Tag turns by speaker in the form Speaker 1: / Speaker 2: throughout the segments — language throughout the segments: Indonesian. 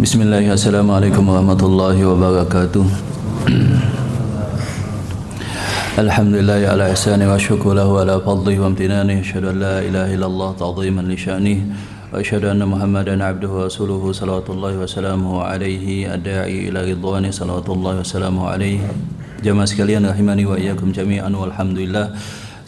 Speaker 1: Bismillahirrahmanirrahim. Assalamualaikum warahmatullahi wabarakatuh. Alhamdulillah ala ihsani wa syukru lahu ala fadlihi wa amtinani. Asyhadu an la ilaha illallah ta'ziman li sya'nih wa asyhadu anna Muhammadan abduhu wa rasuluhu salawatullahi wa salamuhu alaihi ad-da'i ila ridwani salawatullahi wa salamuhu alaihi. Jamaah sekalian rahimani wa iyyakum jami'an walhamdulillah.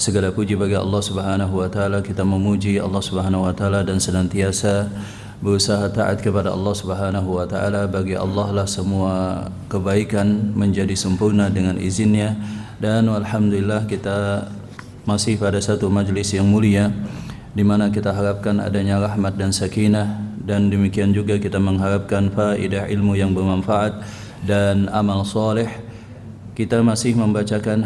Speaker 1: Segala puji bagi Allah Subhanahu wa taala. Kita memuji Allah Subhanahu wa taala dan senantiasa berusaha taat kepada Allah Subhanahu wa taala. Bagi Allah lah semua kebaikan menjadi sempurna dengan izinnya. Dan alhamdulillah kita masih pada satu majlis yang mulia di mana kita harapkan adanya rahmat dan sakinah, dan demikian juga kita mengharapkan faedah ilmu yang bermanfaat dan amal soleh. Kita masih membacakan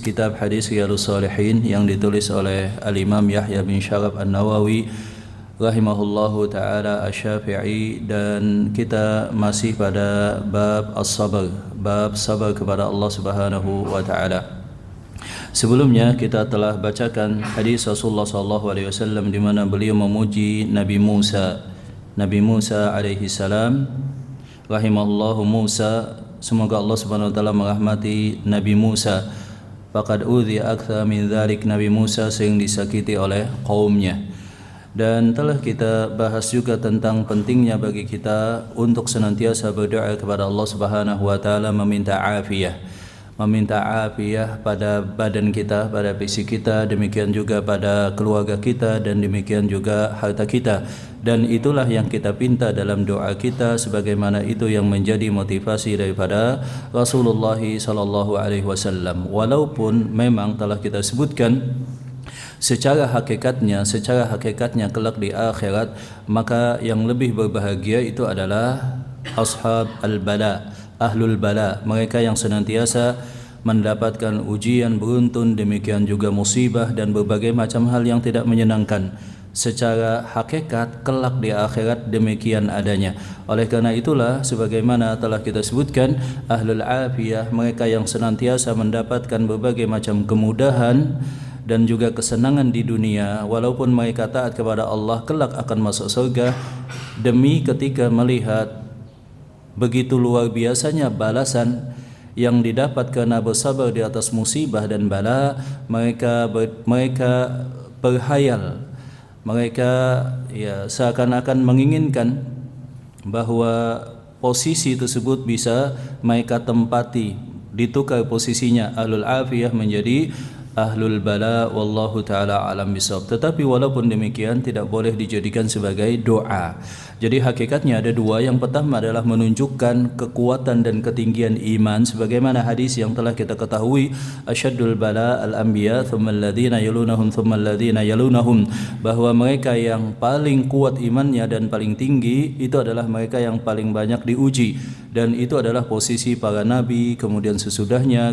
Speaker 1: kitab hadis Riyadhus Shalihin yang ditulis oleh Al-Imam Yahya bin Syaraf An-Nawawi rahimahullahu ta'ala asy-Syafi'i, dan kita masih pada bab as-sabr, bab sabar kepada Allah Subhanahu wa ta'ala. Sebelumnya kita telah bacakan hadis Rasulullah sallallahu alaihi wasallam di mana beliau memuji Nabi Musa alaihi salam rahimahullahu Musa. Semoga Allah Subhanahu wa taala merahmati Nabi Musa. Faqad udhiya akthar min dzalik, Nabi Musa sering disakiti oleh kaumnya. Dan telah kita bahas juga tentang pentingnya bagi kita untuk senantiasa berdoa kepada Allah Subhanahu wa taala, meminta afiyah pada badan kita, pada fisik kita, demikian juga pada keluarga kita, dan demikian juga harta kita. Dan itulah yang kita pinta dalam doa kita, sebagaimana itu yang menjadi motivasi daripada Rasulullah sallallahu alaihi wasallam. Walaupun memang telah kita sebutkan secara hakikatnya kelak di akhirat, maka yang lebih berbahagia itu adalah ashab al-bala, ahlul bala, mereka yang senantiasa mendapatkan ujian beruntun, demikian juga musibah dan berbagai macam hal yang tidak menyenangkan. Secara hakikat kelak di akhirat demikian adanya. Oleh karena itulah, sebagaimana telah kita sebutkan, ahlul afiyah, mereka yang senantiasa mendapatkan berbagai macam kemudahan dan juga kesenangan di dunia, walaupun mereka taat kepada Allah, kelak akan masuk surga. Demi ketika melihat begitu luar biasanya balasan yang didapat karena bersabar di atas musibah dan bala, mereka berhayal, mereka seakan-akan menginginkan bahwa posisi tersebut bisa mereka tempati, ditukar posisinya, ahlul afiyah menjadi ahlul bala, wallahu ta'ala alam bisawab. Tetapi walaupun demikian tidak boleh dijadikan sebagai doa. Jadi hakikatnya ada dua. Yang pertama adalah menunjukkan kekuatan dan ketinggian iman, sebagaimana hadis yang telah kita ketahui, asyaddul bala al-anbiya thumma alladhina yalunahum thumma alladhina yalunahum, bahwa mereka yang paling kuat imannya dan paling tinggi itu adalah mereka yang paling banyak diuji, dan itu adalah posisi para nabi, kemudian sesudahnya,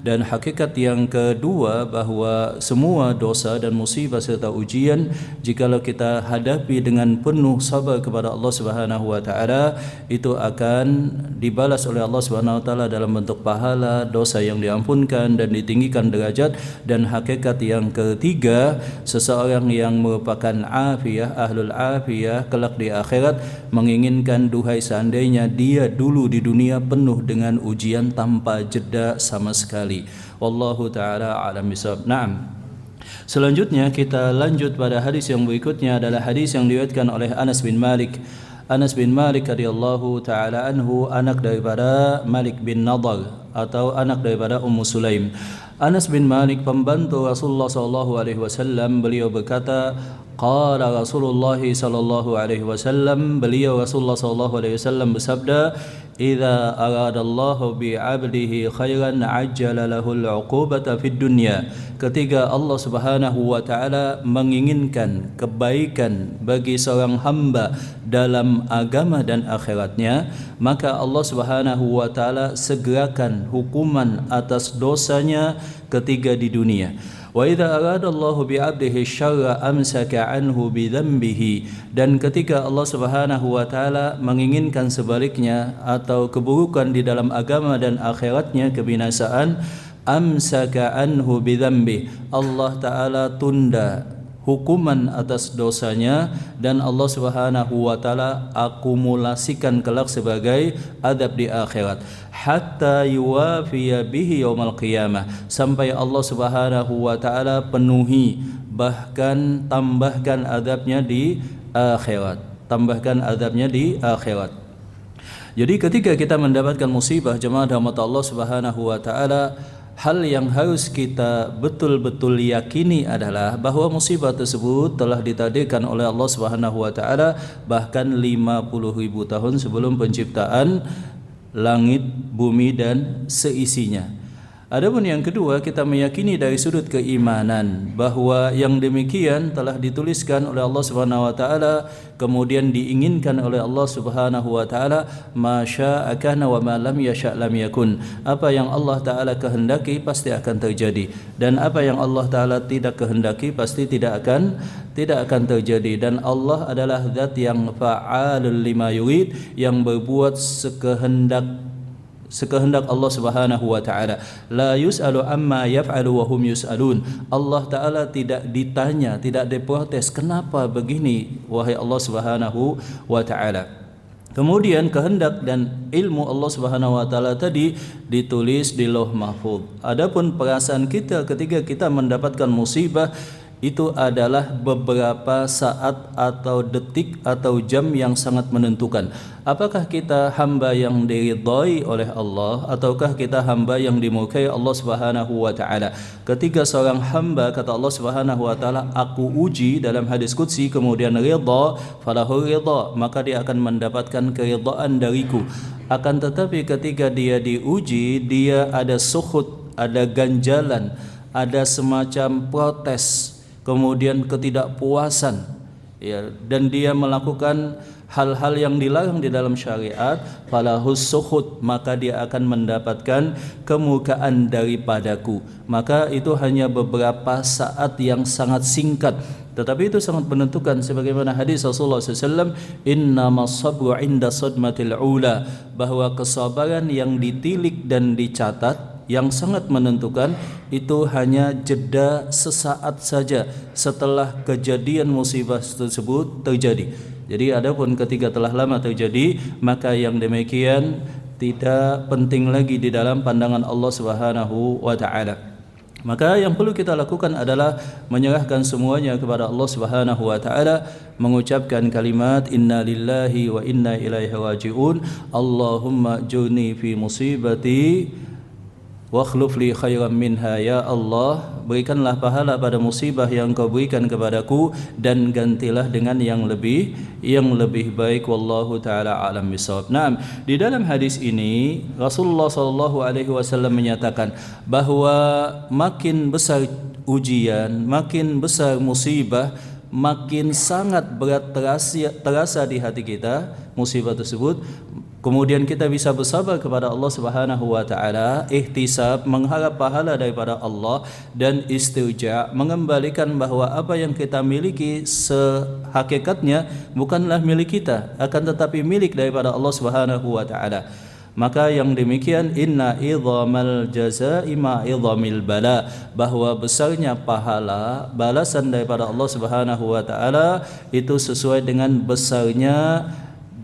Speaker 1: dan hakikat yang kedua bahwa semua dosa dan musibah serta ujian, jikalau kita hadapi dengan penuh sabar kepada Allah Subhanahu wa taala, itu akan dibalas oleh Allah Subhanahu wa taala dalam bentuk pahala, dosa yang diampunkan dan ditinggikan derajat. Dan hakikat yang ketiga, seseorang yang merupakan afiyah, ahlul afiyah, kelak di akhirat menginginkan, duhai seandainya dia dulu di dunia penuh dengan ujian tanpa jeda sama sekali. Wallahu ta'ala alam bisawab. Naam. Selanjutnya kita lanjut pada hadis yang berikutnya, adalah hadis yang diriwayatkan oleh Anas bin Malik. Anas bin Malik radhiyallahu ta'ala anhu, anak daripada Malik bin Nadar atau anak daripada Ummu Sulaim. Anas bin Malik, pembantu Rasulullah sallallahu alaihi wasallam, beliau berkata, qala Rasulullah sallallahu alaihi wasallam, beliau Rasulullah sallallahu alaihi wasallam bersabda, idza aradallahu bi 'abdihi khairan ajjala lahu al-'uqubata fid dunya. Ketika Allah Subhanahu wa taala menginginkan kebaikan bagi seorang hamba dalam agama dan akhiratnya, maka Allah Subhanahu wa taala segerakan hukuman atas dosanya ketika di dunia. Wa idza aradallahu bi 'abdihi syarra amsaka 'anhu bi dhanbihi, dan ketika Allah Subhanahu wa taala menginginkan sebaliknya atau keburukan di dalam agama dan akhiratnya, kebinasaan, amsaka anhu bi dhanbi, Allah taala tunda hukuman atas dosanya dan Allah Subhanahu wa taala akumulasikan kelak sebagai adab di akhirat hatta yuwafiya bihi yaumal qiyamah, sampai Allah Subhanahu wa taala penuhi, bahkan tambahkan adabnya di akhirat. Jadi ketika kita mendapatkan musibah, jemaah rahmat Allah Subhanahu wa taala, hal yang harus kita betul-betul yakini adalah bahwa musibah tersebut telah ditakdirkan oleh Allah Subhanahu wa taala bahkan 50.000 tahun sebelum penciptaan langit, bumi dan seisinya. Adapun yang kedua, kita meyakini dari sudut keimanan bahwa yang demikian telah dituliskan oleh Allah Subhanahu wa taala, kemudian diinginkan oleh Allah Subhanahu wa taala, masya'a kana wa ma lam yasha' lam yakun. Apa yang Allah taala kehendaki pasti akan terjadi, dan apa yang Allah taala tidak kehendaki pasti tidak akan terjadi. Dan Allah adalah zat yang fa'alul lima yurid, yang berbuat sekehendak Allah Subhanahu wa taala. La yus'alu amma yaf'alu wa hum yus'alun. Allah taala tidak ditanya, tidak diprotes, kenapa begini wahai Allah Subhanahu wa taala. Kemudian kehendak dan ilmu Allah Subhanahu wa taala tadi ditulis di Lauh Mahfuz. Adapun perasaan kita ketika kita mendapatkan musibah itu adalah beberapa saat atau detik atau jam yang sangat menentukan. Apakah kita hamba yang diridhai oleh Allah ataukah kita hamba yang dimurkai Allah Subhanahu wa taala? Ketika seorang hamba, kata Allah Subhanahu wa taala, aku uji dalam hadis qudsi, kemudian ridha, falahu ridha, maka dia akan mendapatkan keridhaan dariku. Akan tetapi ketika dia diuji, dia ada sukhut, ada ganjalan, ada semacam protes, kemudian ketidakpuasan, ya, dan dia melakukan hal-hal yang dilarang di dalam syariat, falahus sukhut, maka dia akan mendapatkan kemukaan daripadaku. Maka itu hanya beberapa saat yang sangat singkat, tetapi itu sangat menentukan, sebagaimana hadis Rasulullah SAW, innamas sabru inda sadmatil ula, bahwa kesabaran yang ditilik dan dicatat yang sangat menentukan itu hanya jeda sesaat saja setelah kejadian musibah tersebut terjadi. Jadi adapun ketika telah lama terjadi, maka yang demikian tidak penting lagi di dalam pandangan Allah Subhanahu wa taala. Maka yang perlu kita lakukan adalah menyerahkan semuanya kepada Allah Subhanahu wa taala, mengucapkan kalimat inna lillahi wa inna ilaihi raji'un, Allahumma jurni fi musibati wa akhluf li khairan minha, ya Allah, berikanlah pahala pada musibah yang kau berikan kepadaku dan gantilah dengan yang lebih baik. Wallahu taala alam bisawab. Naam, di dalam hadis ini Rasulullah sallallahu alaihi wasallam menyatakan bahwa makin besar ujian, makin besar musibah, makin sangat berat terasa di hati kita musibah tersebut. Kemudian kita bisa bersabar kepada Allah Subhanahu wa taala, ihtisab, mengharap pahala daripada Allah, dan istirja, mengembalikan bahwa apa yang kita miliki sehakikatnya bukanlah milik kita, akan tetapi milik daripada Allah Subhanahu wa taala. Maka yang demikian, inna idhamal jazaa'i ma idhamil bala, bahwa besarnya pahala balasan daripada Allah Subhanahu wa taala itu sesuai dengan besarnya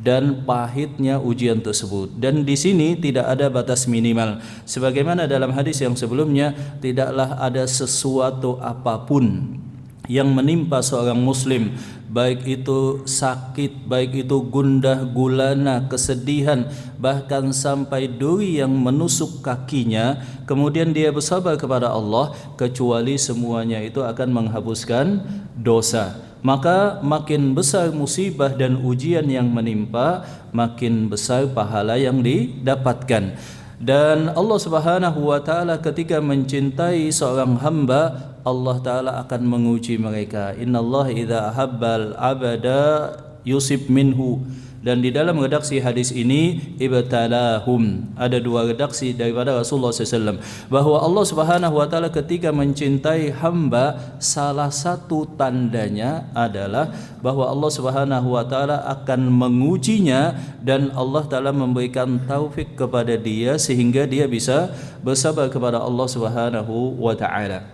Speaker 1: dan pahitnya ujian tersebut. Dan di sini tidak ada batas minimal. Sebagaimana dalam hadis yang sebelumnya, tidaklah ada sesuatu apapun yang menimpa seorang muslim, baik itu sakit, baik itu gundah gulana, kesedihan, bahkan sampai duri yang menusuk kakinya, kemudian dia bersabar kepada Allah, kecuali semuanya itu akan menghapuskan dosa. Maka makin besar musibah dan ujian yang menimpa, makin besar pahala yang didapatkan. Dan Allah Subhanahu wa taala ketika mencintai seorang hamba, Allah taala akan menguji mereka. Innallaha idza ahabbal abada yusib minhu. Dan di dalam redaksi hadis ini ibtalahum, ada dua redaksi daripada Rasulullah SAW, bahwa Allah Subhanahu wa taala ketika mencintai hamba, salah satu tandanya adalah bahwa Allah Subhanahu wa taala akan mengujinya, dan Allah taala memberikan taufik kepada dia sehingga dia bisa bersabar kepada Allah Subhanahu wa taala.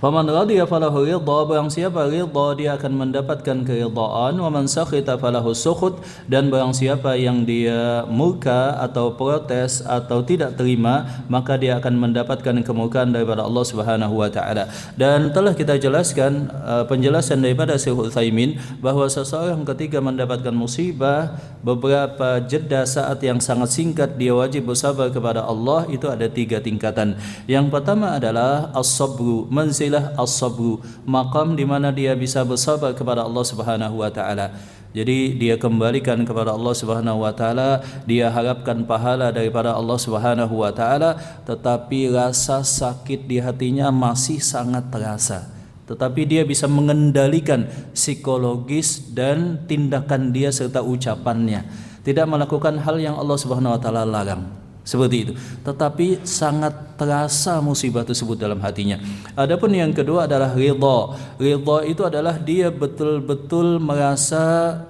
Speaker 1: Faman radiya falahu ridha, barang siapa ridha dia akan mendapatkan keridhaan. Wa man sakhita falahu sukhut, dan barang siapa yang dia murka atau protes atau tidak terima, maka dia akan mendapatkan kemurkaan daripada Allah Subhanahu wa taala. Dan telah kita jelaskan penjelasan daripada Syekh Utsaimin bahwa seseorang ketika mendapatkan musibah, beberapa jeda saat yang sangat singkat dia wajib bersabar kepada Allah. Itu ada 3 tingkatan. Yang pertama adalah as-sabru, manzilah as-sabru, maqam di mana dia bisa bersabar kepada Allah Subhanahu wa taala. Jadi dia kembalikan kepada Allah Subhanahu wa taala, dia harapkan pahala daripada Allah Subhanahu wa taala, tetapi rasa sakit di hatinya masih sangat terasa. Tetapi dia bisa mengendalikan psikologis dan tindakan dia serta ucapannya, tidak melakukan hal yang Allah Subhanahu wa taala larang. Seperti itu. Tetapi sangat terasa musibah tersebut dalam hatinya. Adapun yang kedua adalah ridha. Ridha itu adalah dia betul-betul merasa,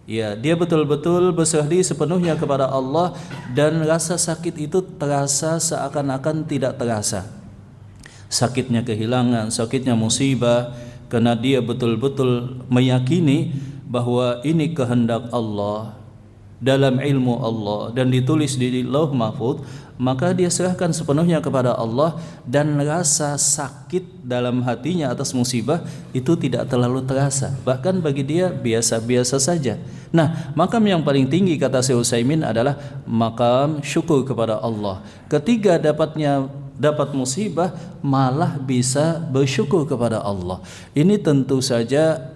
Speaker 1: ya, dia betul-betul berserah diri sepenuhnya kepada Allah, dan rasa sakit itu terasa seakan-akan tidak terasa. Sakitnya kehilangan, sakitnya musibah, karena dia betul-betul meyakini bahwa ini kehendak Allah, dalam ilmu Allah, dan ditulis di Lauh Mahfuz, maka dia serahkan sepenuhnya kepada Allah, dan rasa sakit dalam hatinya atas musibah itu tidak terlalu terasa, bahkan bagi dia biasa-biasa saja. Nah, makam yang paling tinggi kata Syekh Utsaimin adalah makam syukur kepada Allah. Ketika dapat musibah malah bisa bersyukur kepada Allah. Ini tentu saja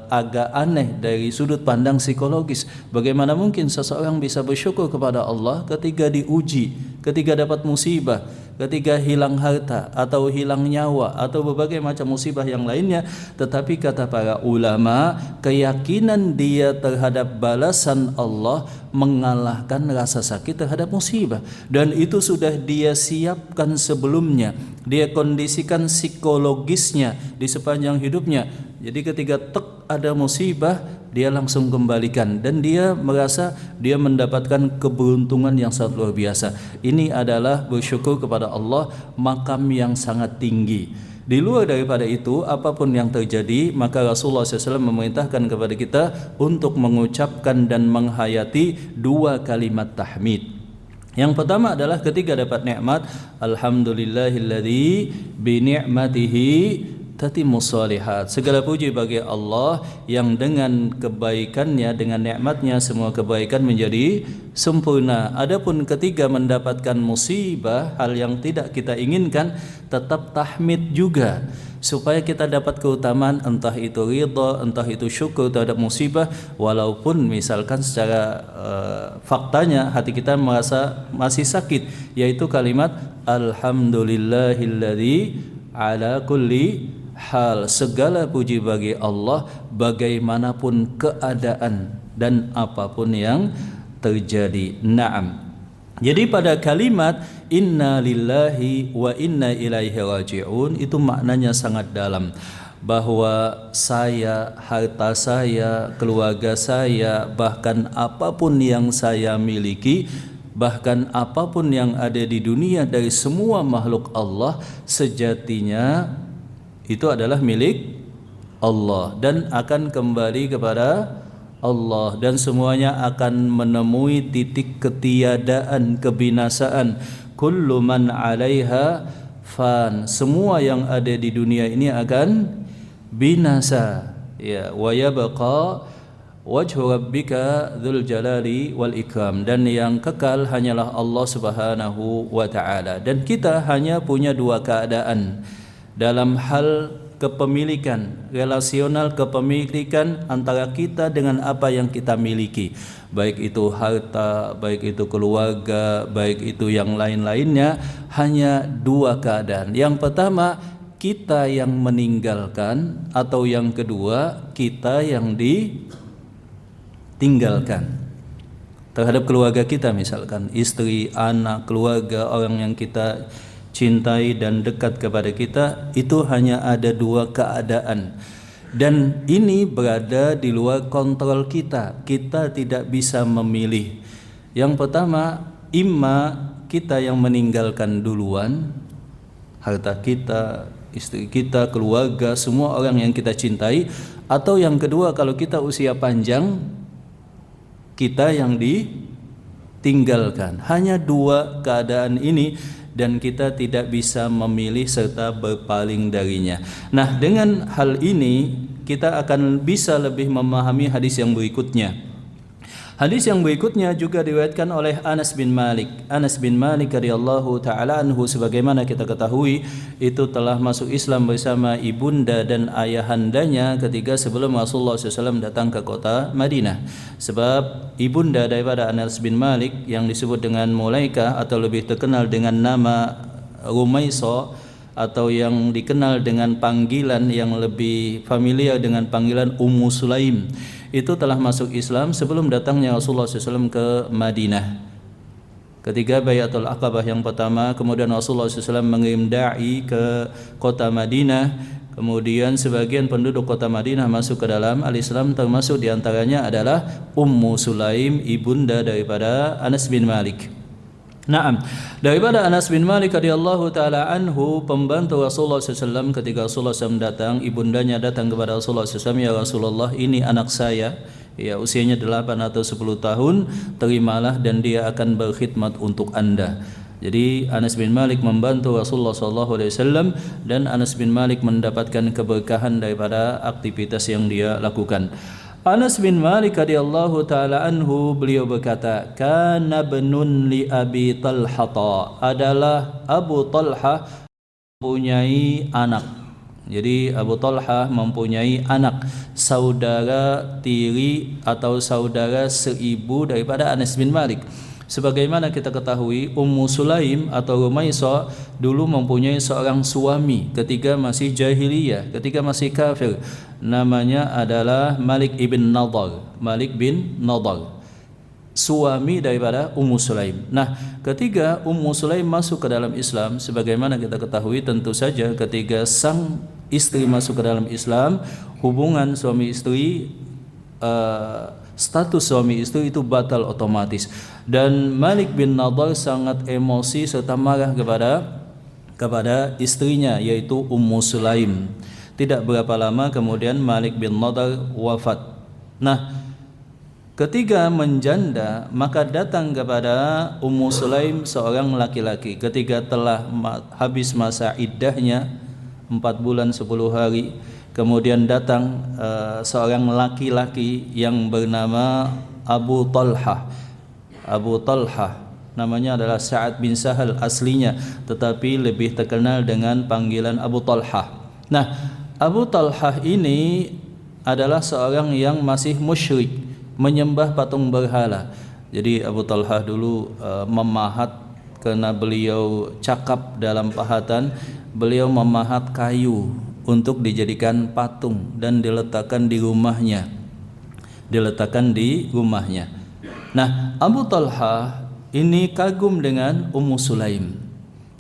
Speaker 1: agak aneh dari sudut pandang psikologis. Bagaimana mungkin seseorang bisa bersyukur kepada Allah ketika diuji, ketika dapat musibah, ketika hilang harta atau hilang nyawa atau berbagai macam musibah yang lainnya. Tetapi kata para ulama, keyakinan dia terhadap balasan Allah mengalahkan rasa sakit terhadap musibah, dan itu sudah dia siapkan sebelumnya, dia kondisikan psikologisnya di sepanjang hidupnya. Jadi ketika ada musibah, dia langsung kembalikan, dan dia merasa dia mendapatkan keberuntungan yang sangat luar biasa. Ini adalah bersyukur kepada Allah, makam yang sangat tinggi. Di luar daripada itu, apapun yang terjadi, maka Rasulullah SAW memerintahkan kepada kita untuk mengucapkan dan menghayati 2 kalimat tahmid. Yang pertama adalah ketika dapat nikmat, alhamdulillahilladzi bi ni'matihi tatimmus shalihat. Segala puji bagi Allah yang dengan kebaikannya, dengan nikmatnya semua kebaikan menjadi sempurna. Adapun ketika mendapatkan musibah, hal yang tidak kita inginkan, tetap tahmid juga, supaya kita dapat keutamaan, entah itu ridha, entah itu syukur terhadap musibah, walaupun misalkan secara faktanya hati kita merasa masih sakit, yaitu kalimat alhamdulillahilladzi ala kulli hal. Segala puji bagi Allah bagaimanapun keadaan dan apapun yang terjadi. Naam. Jadi pada kalimat inna lillahi wa inna ilaihi raji'un itu maknanya sangat dalam, bahwa saya, harta saya, keluarga saya, bahkan apapun yang saya miliki, bahkan apapun yang ada di dunia dari semua makhluk Allah, sejatinya itu adalah milik Allah dan akan kembali kepada Allah, dan semuanya akan menemui titik ketiadaan, kebinasaan. Kullu man 'alaiha fan, semua yang ada di dunia ini akan binasa. Ya, wa yabqa wajhu rabbika dzul jalali wal ikram, dan yang kekal hanyalah Allah Subhanahu wa taala. Dan kita hanya punya 2 keadaan dalam hal kepemilikan, relasional kepemilikan antara kita dengan apa yang kita miliki, baik itu harta, baik itu keluarga, baik itu yang lain-lainnya. Hanya 2 keadaan. Yang pertama, kita yang meninggalkan, atau yang kedua, kita yang ditinggalkan terhadap keluarga kita, misalkan istri, anak, keluarga, orang yang kita cintai dan dekat kepada kita. Itu hanya ada 2 keadaan, dan ini berada di luar kontrol kita. Kita tidak bisa memilih. Yang pertama, imma kita yang meninggalkan duluan, harta kita, istri kita, keluarga, semua orang yang kita cintai. Atau yang kedua, kalau kita usia panjang, kita yang ditinggalkan. Hanya dua keadaan ini dan kita tidak bisa memilih serta berpaling darinya. Nah, dengan hal ini kita akan bisa lebih memahami hadis yang berikutnya. Hadis yang berikutnya juga diriwayatkan oleh Anas bin Malik. Anas bin Malik radhiyallahu taala anhu, sebagaimana kita ketahui, itu telah masuk Islam bersama ibunda dan ayahandanya ketika sebelum Rasulullah SAW datang ke kota Madinah. Sebab ibunda daripada Anas bin Malik yang disebut dengan Mulaikah atau lebih terkenal dengan nama Rumaisah, atau yang dikenal dengan panggilan yang lebih familiar dengan panggilan Ummu Sulaim, itu telah masuk Islam sebelum datangnya Rasulullah SAW ke Madinah. Ketika Bayatul Aqabah yang pertama, kemudian Rasulullah SAW mengirim da'i ke kota Madinah. Kemudian sebagian penduduk kota Madinah masuk ke dalam al-Islam, termasuk diantaranya adalah Ummu Sulaim, ibunda daripada Anas bin Malik. Naam, daripada Anas bin Malik radhiyallahu taala anhu, pembantu Rasulullah SAW, ketika Rasulullah SAW datang, ibundanya datang kepada Rasulullah SAW, ya Rasulullah, ini anak saya, ya usianya 8 atau 10 tahun, terimalah dan dia akan berkhidmat untuk Anda. Jadi Anas bin Malik membantu Rasulullah SAW dan Anas bin Malik mendapatkan keberkahan daripada aktivitas yang dia lakukan. Anas bin Malik radhiyallahu taala anhu, beliau berkata, kana ibnun li Abi Talha, adalah Abu Talha mempunyai anak. Jadi Abu Talha mempunyai anak, saudara tiri atau saudara seibu daripada Anas bin Malik. Sebagaimana kita ketahui, Ummu Sulaim atau Rumaisah dulu mempunyai seorang suami ketika masih jahiliyah, ketika masih kafir. Namanya adalah Malik ibn Nadar. Malik bin Nadar, suami daripada Ummu Sulaim. Nah, ketika Ummu Sulaim masuk ke dalam Islam, sebagaimana kita ketahui, tentu saja ketika sang istri masuk ke dalam Islam, hubungan suami istri, status suami istri itu batal otomatis. Dan Malik bin Nadar sangat emosi serta marah kepada istrinya, yaitu Ummu Sulaim. Tidak berapa lama kemudian Malik bin Nadar wafat. Nah, ketika menjanda, maka datang kepada Ummu Sulaim seorang laki-laki. Ketika telah habis masa iddahnya 4 bulan 10 hari, kemudian datang seorang laki-laki yang bernama Abu Talha. Abu Talha namanya adalah Sa'ad bin Sahal aslinya, tetapi lebih terkenal dengan panggilan Abu Talha. Nah, Abu Talha ini adalah seorang yang masih musyrik, menyembah patung berhala. Jadi Abu Talha dulu memahat, karena beliau cakap dalam pahatan, beliau memahat kayu untuk dijadikan patung dan diletakkan di rumahnya. Nah, Abu Talha ini kagum dengan Ummu Sulaim,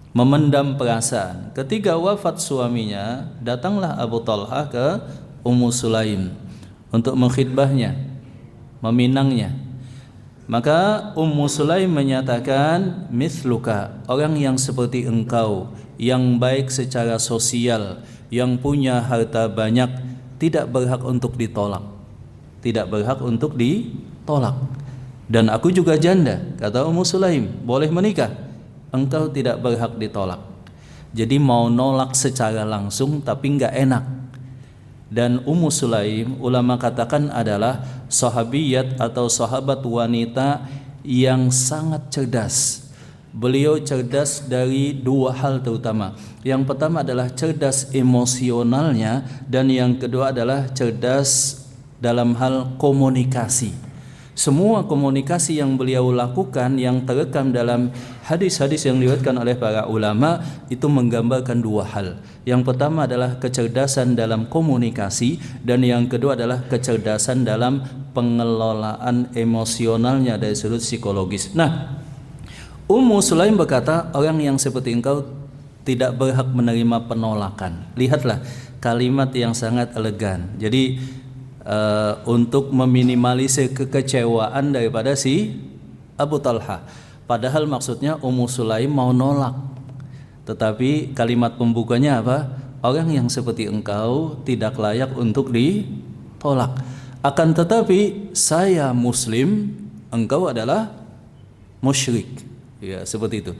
Speaker 1: memendam perasaan. Ketika wafat suaminya, datanglah Abu Talha ke Ummu Sulaim untuk mengkhidbahnya, meminangnya. Maka Ummu Sulaim menyatakan, mithluka, orang yang seperti engkau, yang baik secara sosial, yang punya harta banyak, tidak berhak untuk ditolak. Tidak berhak untuk ditolak. Dan aku juga janda, kata Ummu Sulaim, boleh menikah, engkau tidak berhak ditolak. Jadi mau nolak secara langsung tapi enggak enak. Dan Ummu Sulaim, ulama katakan adalah sahabiyat atau sahabat wanita yang sangat cerdas. Beliau cerdas dari dua hal terutama. Yang pertama adalah cerdas emosionalnya, dan yang kedua adalah cerdas dalam hal komunikasi. Semua komunikasi yang beliau lakukan yang terekam dalam hadis-hadis yang diriwayatkan oleh para ulama itu menggambarkan dua hal. Yang pertama adalah kecerdasan dalam komunikasi, dan yang kedua adalah kecerdasan dalam pengelolaan emosionalnya dari sudut psikologis. Nah, Ummu Sulaim berkata, orang yang seperti engkau tidak berhak menerima penolakan. Lihatlah kalimat yang sangat elegan. Jadi untuk meminimalisir kekecewaan daripada si Abu Talha. Padahal maksudnya Ummu Sulaim mau nolak, Tetapi kalimat pembukanya apa? Orang yang seperti engkau tidak layak untuk ditolak. Akan tetapi saya muslim, engkau adalah musyrik. Ya, seperti itu.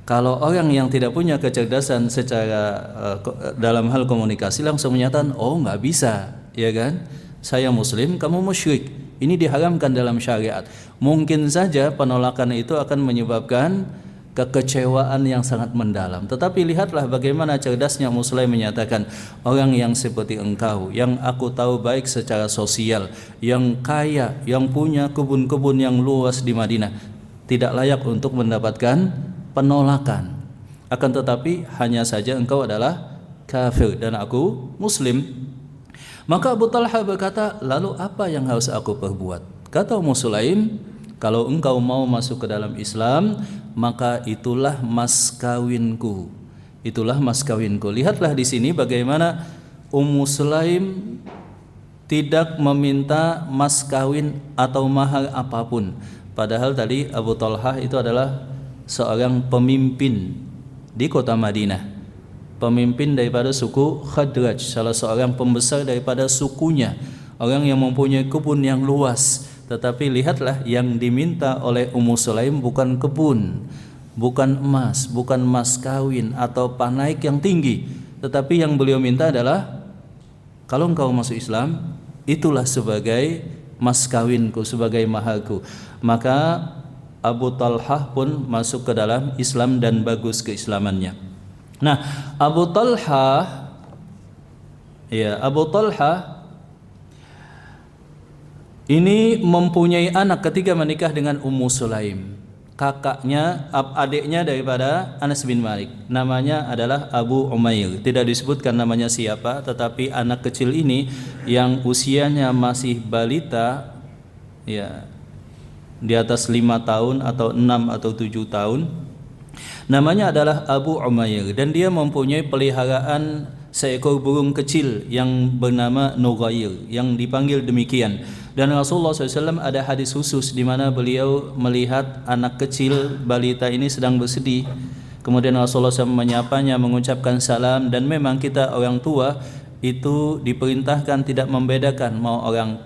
Speaker 1: Kalau orang yang tidak punya kecerdasan secara dalam hal komunikasi langsung menyatakan, oh nggak bisa, ya kan? Saya muslim, kamu musyrik. Ini diharamkan dalam syariat. Mungkin saja penolakan itu akan menyebabkan kekecewaan yang sangat mendalam. Tetapi lihatlah bagaimana cerdasnya Muslim menyatakan, orang yang seperti engkau, yang aku tahu baik secara sosial, yang kaya, yang punya kebun-kebun yang luas di Madinah, tidak layak untuk mendapatkan penolakan. Akan tetapi hanya saja engkau adalah kafir dan aku muslim. Maka Abu Talha berkata, lalu apa yang harus aku perbuat? Kata Ummu Sulaim, kalau engkau mau masuk ke dalam Islam, maka itulah mas kawinku. Itulah mas kawinku. Lihatlah di sini bagaimana Ummu Sulaim tidak meminta mas kawin atau mahar apapun. Padahal tadi Abu Talha itu adalah seorang pemimpin di kota Madinah. Pemimpin daripada suku Khadraj, salah seorang pembesar daripada sukunya. Orang yang mempunyai kebun yang luas. Tetapi lihatlah yang diminta oleh Ummu Sulaim bukan kebun, bukan emas, bukan mas kawin atau panaik yang tinggi. Tetapi yang beliau minta adalah, kalau engkau masuk Islam, itulah sebagai mas kawinku, sebagai maharku. Maka Abu Talhah pun masuk ke dalam Islam dan bagus keislamannya. Nah, Abu Talhah ini mempunyai anak ketika menikah dengan Ummu Sulaim. Kakaknya, adiknya daripada Anas bin Malik. Namanya adalah Abu Umair. Tidak disebutkan namanya siapa, tetapi anak kecil ini yang usianya masih balita, ya, di atas 5 tahun atau 6 atau 7 tahun. Namanya adalah Abu Umair dan dia mempunyai peliharaan seekor burung kecil yang bernama Nughair, yang dipanggil demikian. Dan Rasulullah SAW ada hadis khusus di mana beliau melihat anak kecil balita ini sedang bersedih. Kemudian Rasulullah SAW menyapanya, mengucapkan salam. Dan memang kita orang tua itu diperintahkan tidak membedakan mau orang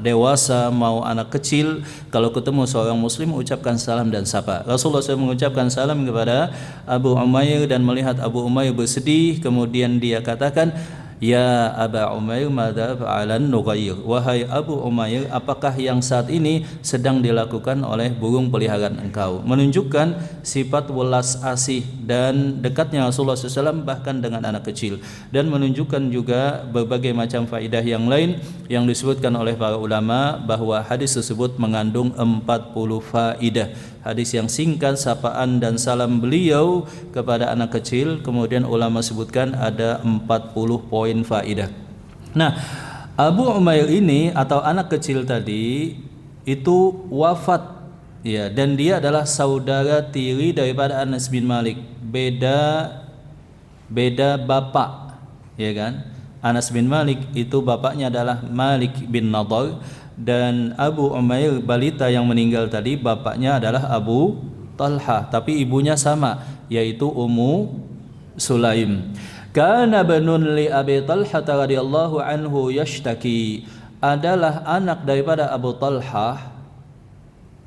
Speaker 1: dewasa mau anak kecil. Kalau ketemu seorang muslim ucapkan salam dan sapa. Rasulullah SAW mengucapkan salam kepada Abu Umair dan melihat Abu Umair bersedih. Kemudian dia katakan, ya Aba Umair, madza fa'alan Nughair. Wahai Abu Umair, apakah yang saat ini sedang dilakukan oleh burung peliharaan engkau? Menunjukkan sifat welas asih dan dekatnya Rasulullah SAW bahkan dengan anak kecil. Dan menunjukkan juga berbagai macam faidah yang lain yang disebutkan oleh para ulama, bahwa hadis tersebut mengandung 40 faidah. Hadis yang singkat, sapaan dan salam beliau kepada anak kecil, kemudian ulama sebutkan ada 40 poin faidah. Nah, Abu Umair ini atau anak kecil tadi itu wafat, ya, dan dia adalah saudara tiri daripada Anas bin Malik. Beda bapak, ya kan? Anas bin Malik itu bapaknya adalah Malik bin Nadar, dan Abu Umair balita yang meninggal tadi bapaknya adalah Abu Talha, tapi ibunya sama, yaitu Ummu Sulaim. Kana banun li Abi Talha radhiyallahu anhu yashtaki, adalah anak daripada Abu Talha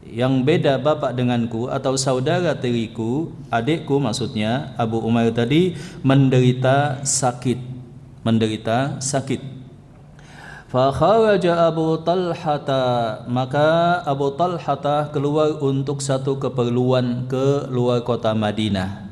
Speaker 1: yang beda bapak denganku atau saudara tiriku, adikku maksudnya, Abu Umair tadi menderita sakit. Fa kharaja Abu Talhata, maka Abu Talhata keluar untuk satu keperluan ke luar kota Madinah.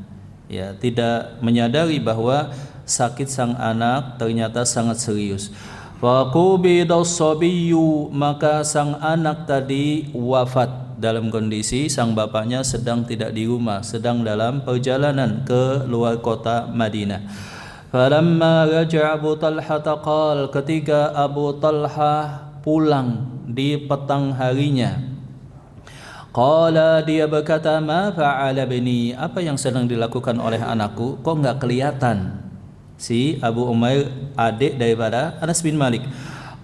Speaker 1: Ya, tidak menyadari bahwa sakit sang anak ternyata sangat serius. Fa qubidas sabiyyu, maka sang anak tadi wafat dalam kondisi sang bapaknya sedang tidak di rumah, sedang dalam perjalanan ke luar kota Madinah. Falamma raja'a Abu Talha qala, ketika Abu Talha pulang di petang harinya, qala, dia berkata, ma fa'ala bini, apa yang sedang dilakukan oleh anakku, kok enggak kelihatan? Si Abu Umair, adik daripada Anas bin Malik.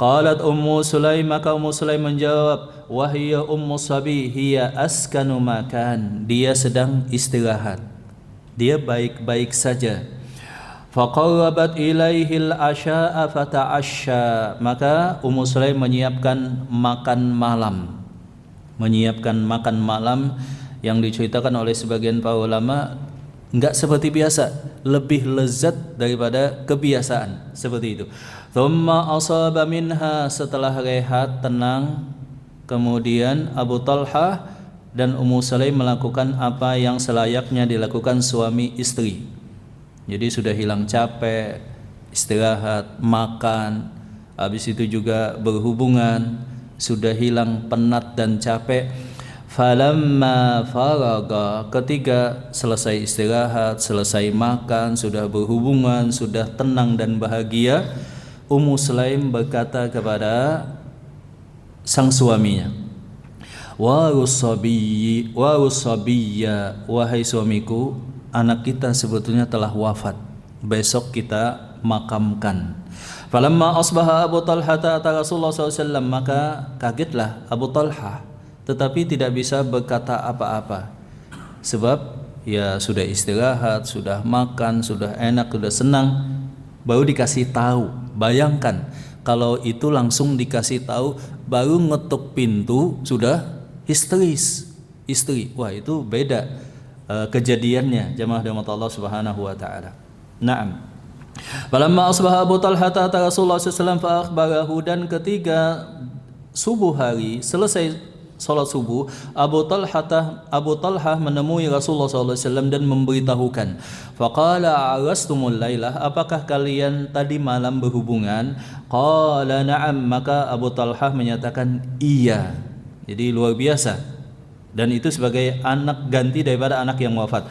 Speaker 1: Qalat Ummu Sulaim, maka Ummu Sulaim menjawab, wahya Ummu Sabi hiya askanu makan, dia sedang istirahat dia baik-baik saja. Faqarrabat ilaihil asya'a fata'asya, maka Ummu Sulaim menyiapkan makan malam yang diceritakan oleh sebagian para ulama enggak seperti biasa, lebih lezat daripada kebiasaan seperti itu. Thumma asaba minha, setelah rehat tenang, kemudian Abu Talha dan Ummu Sulaim melakukan apa yang selayaknya dilakukan suami istri. Jadi sudah hilang capek, istirahat, makan, habis itu juga berhubungan, sudah hilang penat dan capek. Falamma faraga, ketika selesai istirahat, selesai makan, sudah berhubungan, sudah tenang dan bahagia, Ummu Sulaim berkata kepada sang suaminya, Warusabiyya, wahai suamiku, anak kita sebetulnya telah wafat, besok kita makamkan. Falamma asbaha Abu Talha ta'ata Rasulullah SAW, maka kagetlah Abu Talha, tetapi tidak bisa berkata apa-apa, sebab ya sudah istirahat, sudah makan, sudah enak, sudah senang, baru dikasih tahu. Bayangkan kalau itu langsung dikasih tahu, baru ngetuk pintu sudah histeris istri. Wah, itu beda kejadiannya, jamaah rahmat Allah Subhanahu wa taala. Naam. Falamma asbaha Abu Talha ta'ata Rasulullah sallallahu alaihi wasallam fa akhbarahu, dan ketika subuh hari, selesai salat subuh, Abu Talha menemui Rasulullah sallallahu alaihi wasallam dan memberitahukan. Faqala arastumul lailah, apakah kalian tadi malam berhubungan? Qala na'am, maka Abu Talha menyatakan iya. Jadi luar biasa, dan itu sebagai anak ganti daripada anak yang wafat.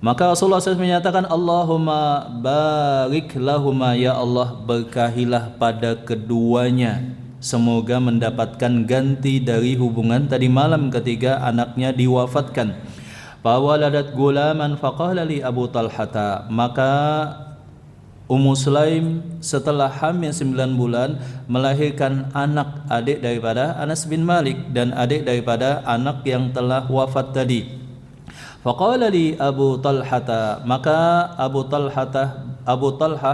Speaker 1: Maka Rasulullah SAW menyatakan, Allahumma barik lahuma, ya Allah berkahilah pada keduanya, semoga mendapatkan ganti dari hubungan tadi malam ketika anaknya diwafatkan. Fawaladat gulaman faqala li Abu Talhata, maka Ummu Sulaim setelah hamil 9 bulan melahirkan anak, adik daripada Anas bin Malik dan adik daripada anak yang telah wafat tadi. Faqala li Abu Talhata, maka Abu Talha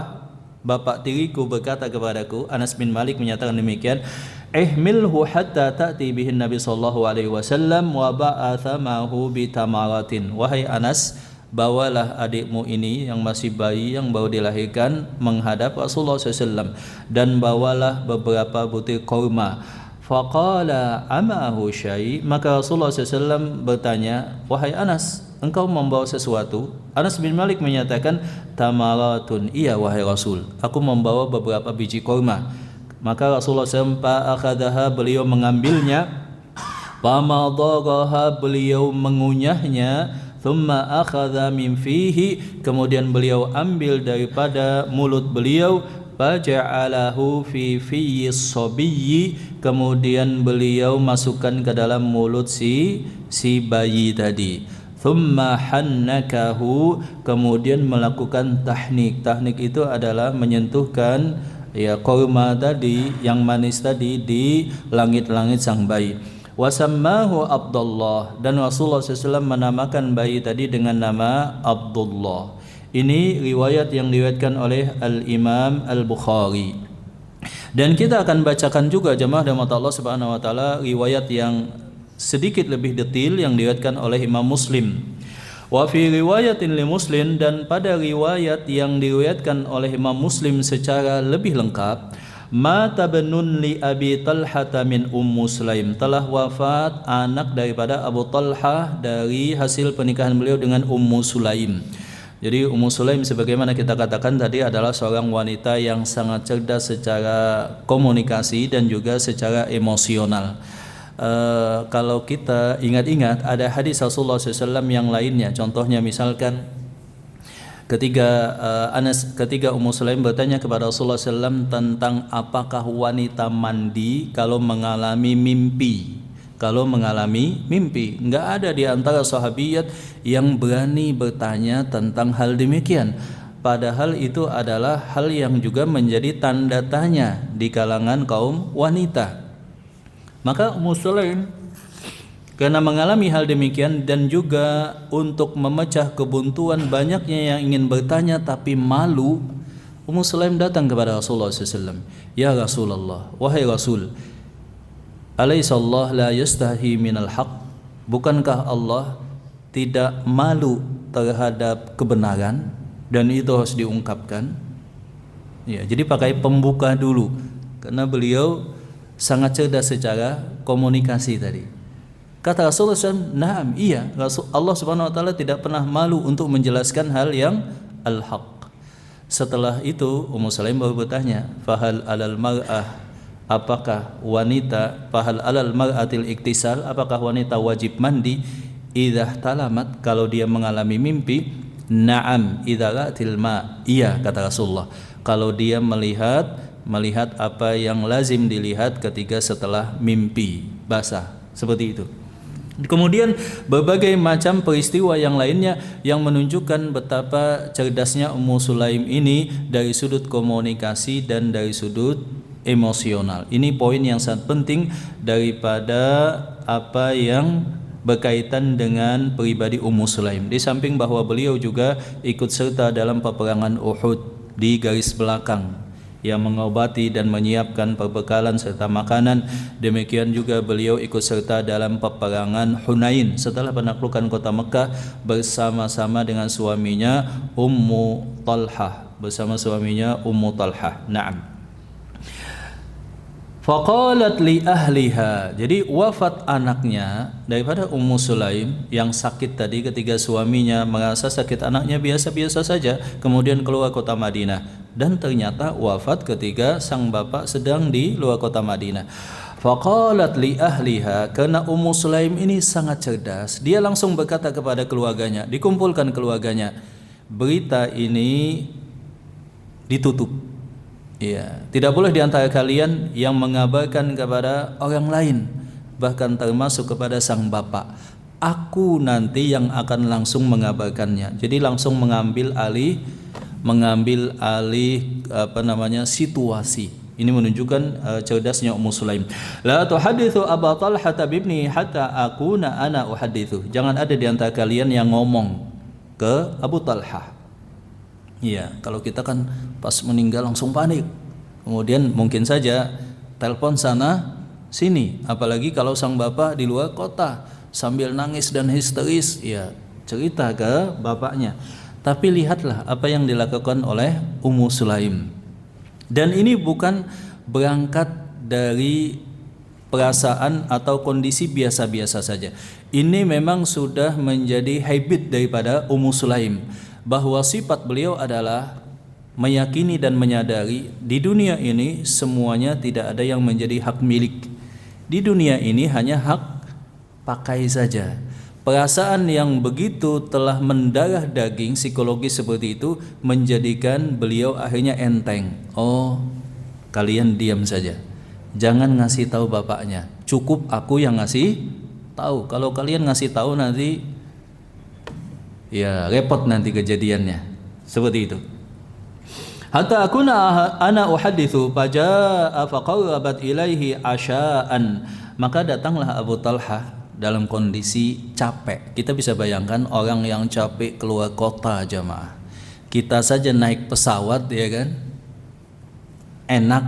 Speaker 1: bapak tiriku berkata kepadaku, Anas bin Malik menyatakan demikian, ihmilhu hatta ta'ti bihin Nabi sallallahu alaihi wasallam wa ba'atha ma'hu bi tamaratin. Wahai Anas, bawalah adikmu ini yang masih bayi yang baru dilahirkan menghadap Rasulullah SAW, dan bawalah beberapa butir kurma. Faqala amahu syai, maka Rasulullah SAW bertanya, wahai Anas, engkau membawa sesuatu? Anas bin Malik menyatakan, tamaratun, iya wahai Rasul, aku membawa beberapa biji kurma. Maka Rasulullah SAW fa'akhadaha, beliau mengambilnya, famadaghaha, beliau mengunyahnya, thumma akhadha min fihi, kemudian beliau ambil daripada mulut beliau, faja'alahu fi fiyyis sabiyyi, kemudian beliau masukkan ke dalam mulut si bayi tadi. Thumma hannakahu, kemudian melakukan tahnik. Tahnik itu adalah menyentuhkan ya kurma tadi yang manis tadi di langit-langit sang bayi. Wasammahu Abdullah, dan Rasulullah SAW menamakan bayi tadi dengan nama Abdullah. Ini riwayat yang diriwayatkan oleh Al-Imam Al-Bukhari. Dan kita akan bacakan juga jemaah rahmat Allah Subhanahu wa taala riwayat yang sedikit lebih detail yang diriwayatkan oleh Imam Muslim. Wa fi riwayatin li Muslim, dan pada riwayat yang diriwayatkan oleh Imam Muslim secara lebih lengkap, mata benun li Abi Talha min Ummu Sulaim, telah wafat anak daripada Abu Talha dari hasil pernikahan beliau dengan Ummu Sulaim. Jadi Ummu Sulaim sebagaimana kita katakan tadi adalah seorang wanita yang sangat cerdas secara komunikasi dan juga secara emosional. Kalau kita ingat-ingat, ada hadis Rasulullah SAW yang lainnya. Contohnya misalkan ketika Ummu Sulaim bertanya kepada Rasulullah SAW tentang apakah wanita mandi kalau mengalami mimpi. Kalau mengalami mimpi, enggak ada di antara sahabiyat yang berani bertanya tentang hal demikian. Padahal itu adalah hal yang juga menjadi tanda tanya di kalangan kaum wanita. Maka Ummu Sulaim Karena mengalami hal demikian dan juga untuk memecah kebuntuan banyaknya yang ingin bertanya tapi malu, Ummu Sulaim datang kepada Rasulullah SAW. Ya Rasulullah, wahai Rasul, alaysa Allah la yastahi minal haq? Bukankah Allah tidak malu terhadap kebenaran dan itu harus diungkapkan? Ya, jadi pakai pembuka dulu karena beliau sangat cerdas secara komunikasi tadi. Kata Rasulullah SAW, "Na'am, iya, Allah Subhanahu wa taala tidak pernah malu untuk menjelaskan hal yang al-haq." Setelah itu Ummu Sulaim baru bertanya, "Fahal alal mar'ah, apakah wanita, fahal alal mar'atil iktisal, apakah wanita wajib mandi idza talamat kalau dia mengalami mimpi?" "Na'am, idza ra'atil ma." Iya, kata Rasulullah, kalau dia melihat apa yang lazim dilihat ketika setelah mimpi basah, seperti itu. Kemudian berbagai macam peristiwa yang lainnya yang menunjukkan betapa cerdasnya Ummu Sulaim ini dari sudut komunikasi dan dari sudut emosional. Ini poin yang sangat penting daripada apa yang berkaitan dengan pribadi Ummu Sulaim. Di samping bahwa beliau juga ikut serta dalam peperangan Uhud di garis belakang yang mengobati dan menyiapkan perbekalan serta makanan. Demikian juga beliau ikut serta dalam peperangan Hunain setelah penaklukan kota Mekah bersama-sama dengan suaminya Ummu Talhah, Na'am. Faqalat li ahliha. Jadi wafat anaknya daripada Ummu Sulaim yang sakit tadi ketika suaminya merasa sakit anaknya biasa-biasa saja, kemudian keluar kota Madinah dan ternyata wafat ketika sang bapak sedang di luar kota Madinah. Faqalat li ahliha, karena Ummu Sulaim ini sangat cerdas, dia langsung berkata kepada keluarganya, dikumpulkan keluarganya, berita ini ditutup. Ya, tidak boleh di antara kalian yang mengabarkan kepada orang lain, bahkan termasuk kepada sang bapak. Aku nanti yang akan langsung mengabarkannya. Jadi langsung mengambil alih situasi. Ini menunjukkan cerdasnya Ummu Sulaim. La tuhaditsu Aba Talhah bibni hatta akuna ana uhaditsu. Jangan ada di antara kalian yang ngomong ke Abu Talhah. Iya, kalau kita kan pas meninggal langsung panik. Kemudian mungkin saja telepon sana sini, apalagi kalau sang bapak di luar kota sambil nangis dan histeris, ya cerita ke bapaknya. Tapi lihatlah apa yang dilakukan oleh Ummu Sulaim. Dan ini bukan berangkat dari perasaan atau kondisi biasa-biasa saja. Ini memang sudah menjadi habit daripada Ummu Sulaim, bahwa sifat beliau adalah meyakini dan menyadari di dunia ini semuanya tidak ada yang menjadi hak milik. Di dunia ini hanya hak pakai saja. Perasaan yang begitu telah mendarah daging psikologis seperti itu menjadikan beliau akhirnya enteng. Oh, kalian diam saja, jangan ngasih tahu bapaknya, cukup aku yang ngasih tahu. Kalau kalian ngasih tahu nanti ya repot nanti kejadiannya. Seperti itu. Hatta akuna ana uhaditsu faja'a faqarrabat ilaihi asya'an. Maka datanglah Abu Talhah dalam kondisi capek. Kita bisa bayangkan orang yang capek keluar kota, jamaah. Kita saja naik pesawat, ya kan, enak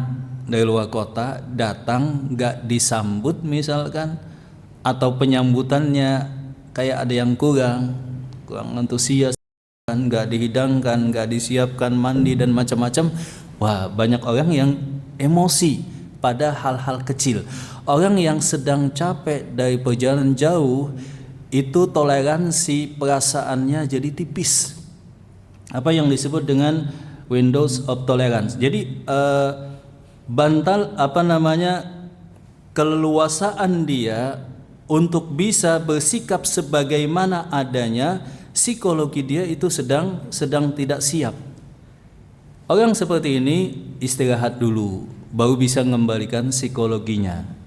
Speaker 1: dari luar kota, datang gak disambut misalkan, atau penyambutannya kayak ada yang kurang antusias, nggak dihidangkan, nggak disiapkan mandi dan macam-macam. Wah, banyak orang yang emosi pada hal-hal kecil. Orang yang sedang capek dari perjalanan jauh itu toleransi perasaannya jadi tipis. Apa yang disebut dengan windows of tolerance. Jadi keleluasaan dia untuk bisa bersikap sebagaimana adanya, psikologi dia itu sedang tidak siap. Orang seperti ini istirahat dulu, baru bisa mengembalikan psikologinya.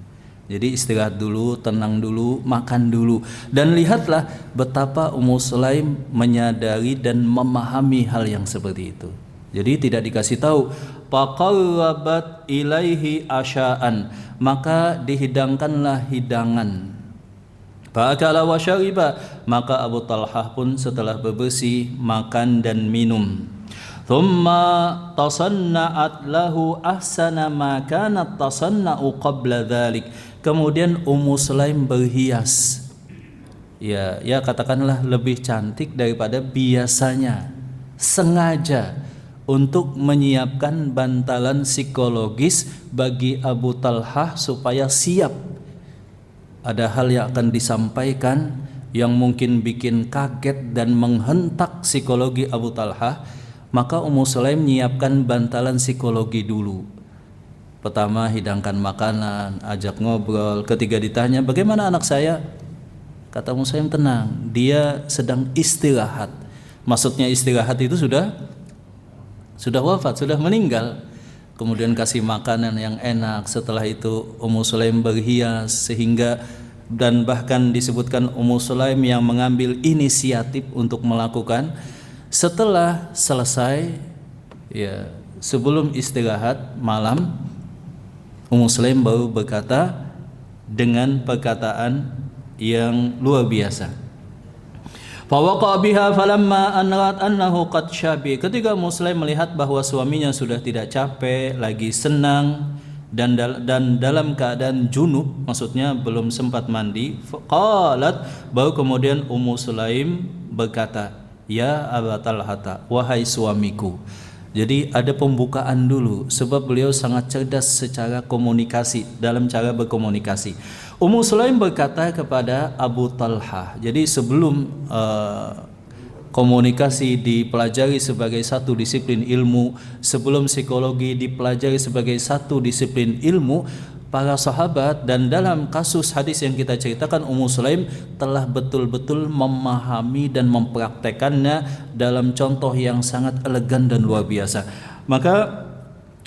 Speaker 1: Jadi istirahat dulu, tenang dulu, makan dulu. Dan lihatlah betapa Ummu Sulaim menyadari dan memahami hal yang seperti itu. Jadi tidak dikasih tahu. Faqarrabat ilaihi asya'an, maka dihidangkanlah hidangan. Fa'akala wa syariba, maka Abu Talhah pun setelah berbersih makan dan minum. Thumma tasanna'at lahu ahsana ma kanat tasanna'u qabla dhalik. Kemudian Ummu Sulaim berhias. Ya katakanlah lebih cantik daripada biasanya. Sengaja untuk menyiapkan bantalan psikologis bagi Abu Talhah supaya siap. Ada hal yang akan disampaikan yang mungkin bikin kaget dan menghentak psikologi Abu Talhah, maka Ummu Sulaim menyiapkan bantalan psikologi dulu. Pertama, hidangkan makanan, ajak ngobrol. Ketiga ditanya, bagaimana anak saya? Kata Ummu Sulaim, tenang, dia sedang istirahat. Maksudnya istirahat itu sudah wafat, sudah meninggal. Kemudian kasih makanan yang enak. Setelah itu Ummu Sulaim berhias sehingga, dan bahkan disebutkan Ummu Sulaim yang mengambil inisiatif untuk melakukan. Setelah selesai, ya sebelum istirahat malam, Ummu Sulaim baru berkata dengan perkataan yang luar biasa. Fawaqa biha falamma anrat annahu qad syabi. Ketika Ummu Sulaim melihat bahwa suaminya sudah tidak capek, lagi senang dan dalam keadaan junub, maksudnya belum sempat mandi, qalat, baru kemudian Ummu Sulaim berkata, ya Aba Talhata, wahai suamiku. Jadi ada pembukaan dulu, sebab beliau sangat cerdas secara komunikasi, dalam cara berkomunikasi. Ummu Sulaim berkata kepada Abu Talhah, jadi sebelum komunikasi dipelajari sebagai satu disiplin ilmu, sebelum psikologi dipelajari sebagai satu disiplin ilmu, para sahabat, dan dalam kasus hadis yang kita ceritakan, Ummu Sulaim telah betul-betul memahami dan mempraktekannya dalam contoh yang sangat elegan dan luar biasa. Maka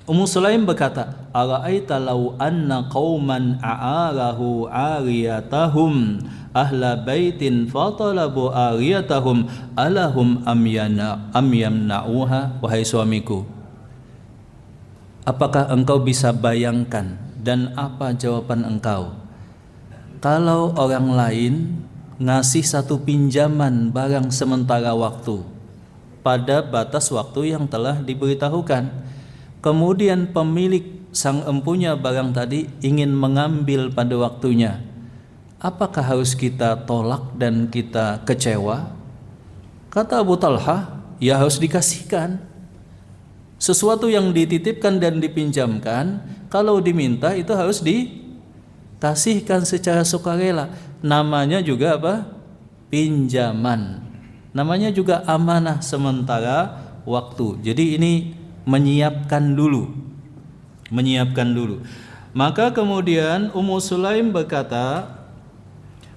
Speaker 1: Ummu Sulaim berkata, ara'aita law anna qauman a'arahu ariyatahum ahla baitin fatalabu ariyatahum alahum amyamna'uha. Wahai suamiku, apakah engkau bisa bayangkan dan apa jawaban engkau kalau orang lain ngasih satu pinjaman barang sementara waktu pada batas waktu yang telah diberitahukan, kemudian pemilik sang empunya barang tadi ingin mengambil pada waktunya, apakah harus kita tolak dan kita kecewa? Kata Abu Talhah, ya harus dikasihkan. Sesuatu yang dititipkan dan dipinjamkan, kalau diminta itu harus dikasihkan secara sukarela. Namanya juga apa? Pinjaman. Namanya juga amanah sementara waktu. Jadi ini menyiapkan dulu. Maka kemudian Ummu Sulaim berkata,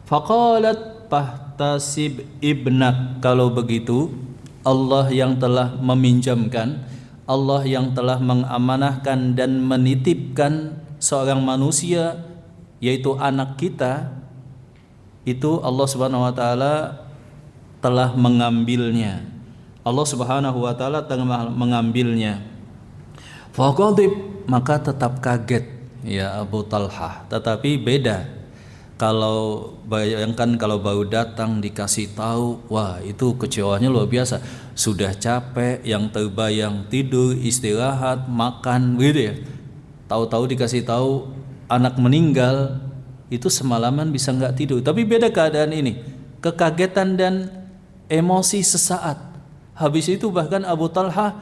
Speaker 1: faqalat fahtasib ibnak. Kalau begitu, Allah yang telah meminjamkan, Allah yang telah mengamanahkan dan menitipkan seorang manusia, yaitu anak kita, itu Allah Subhanahu wa taala telah mengambilnya. Allah Subhanahu wa taala telah mengambilnya. Faqadib, maka tetap kaget ya Abu Talhah. Tetapi beda kalau bayangkan kalau baru datang dikasih tahu, wah itu kecewanya luar biasa. Sudah capek, yang terbayang tidur, istirahat, makan gitu ya. Tahu-tahu dikasih tahu anak meninggal, itu semalaman bisa nggak tidur. Tapi beda keadaan ini, kekagetan dan emosi sesaat. Habis itu bahkan Abu Talhah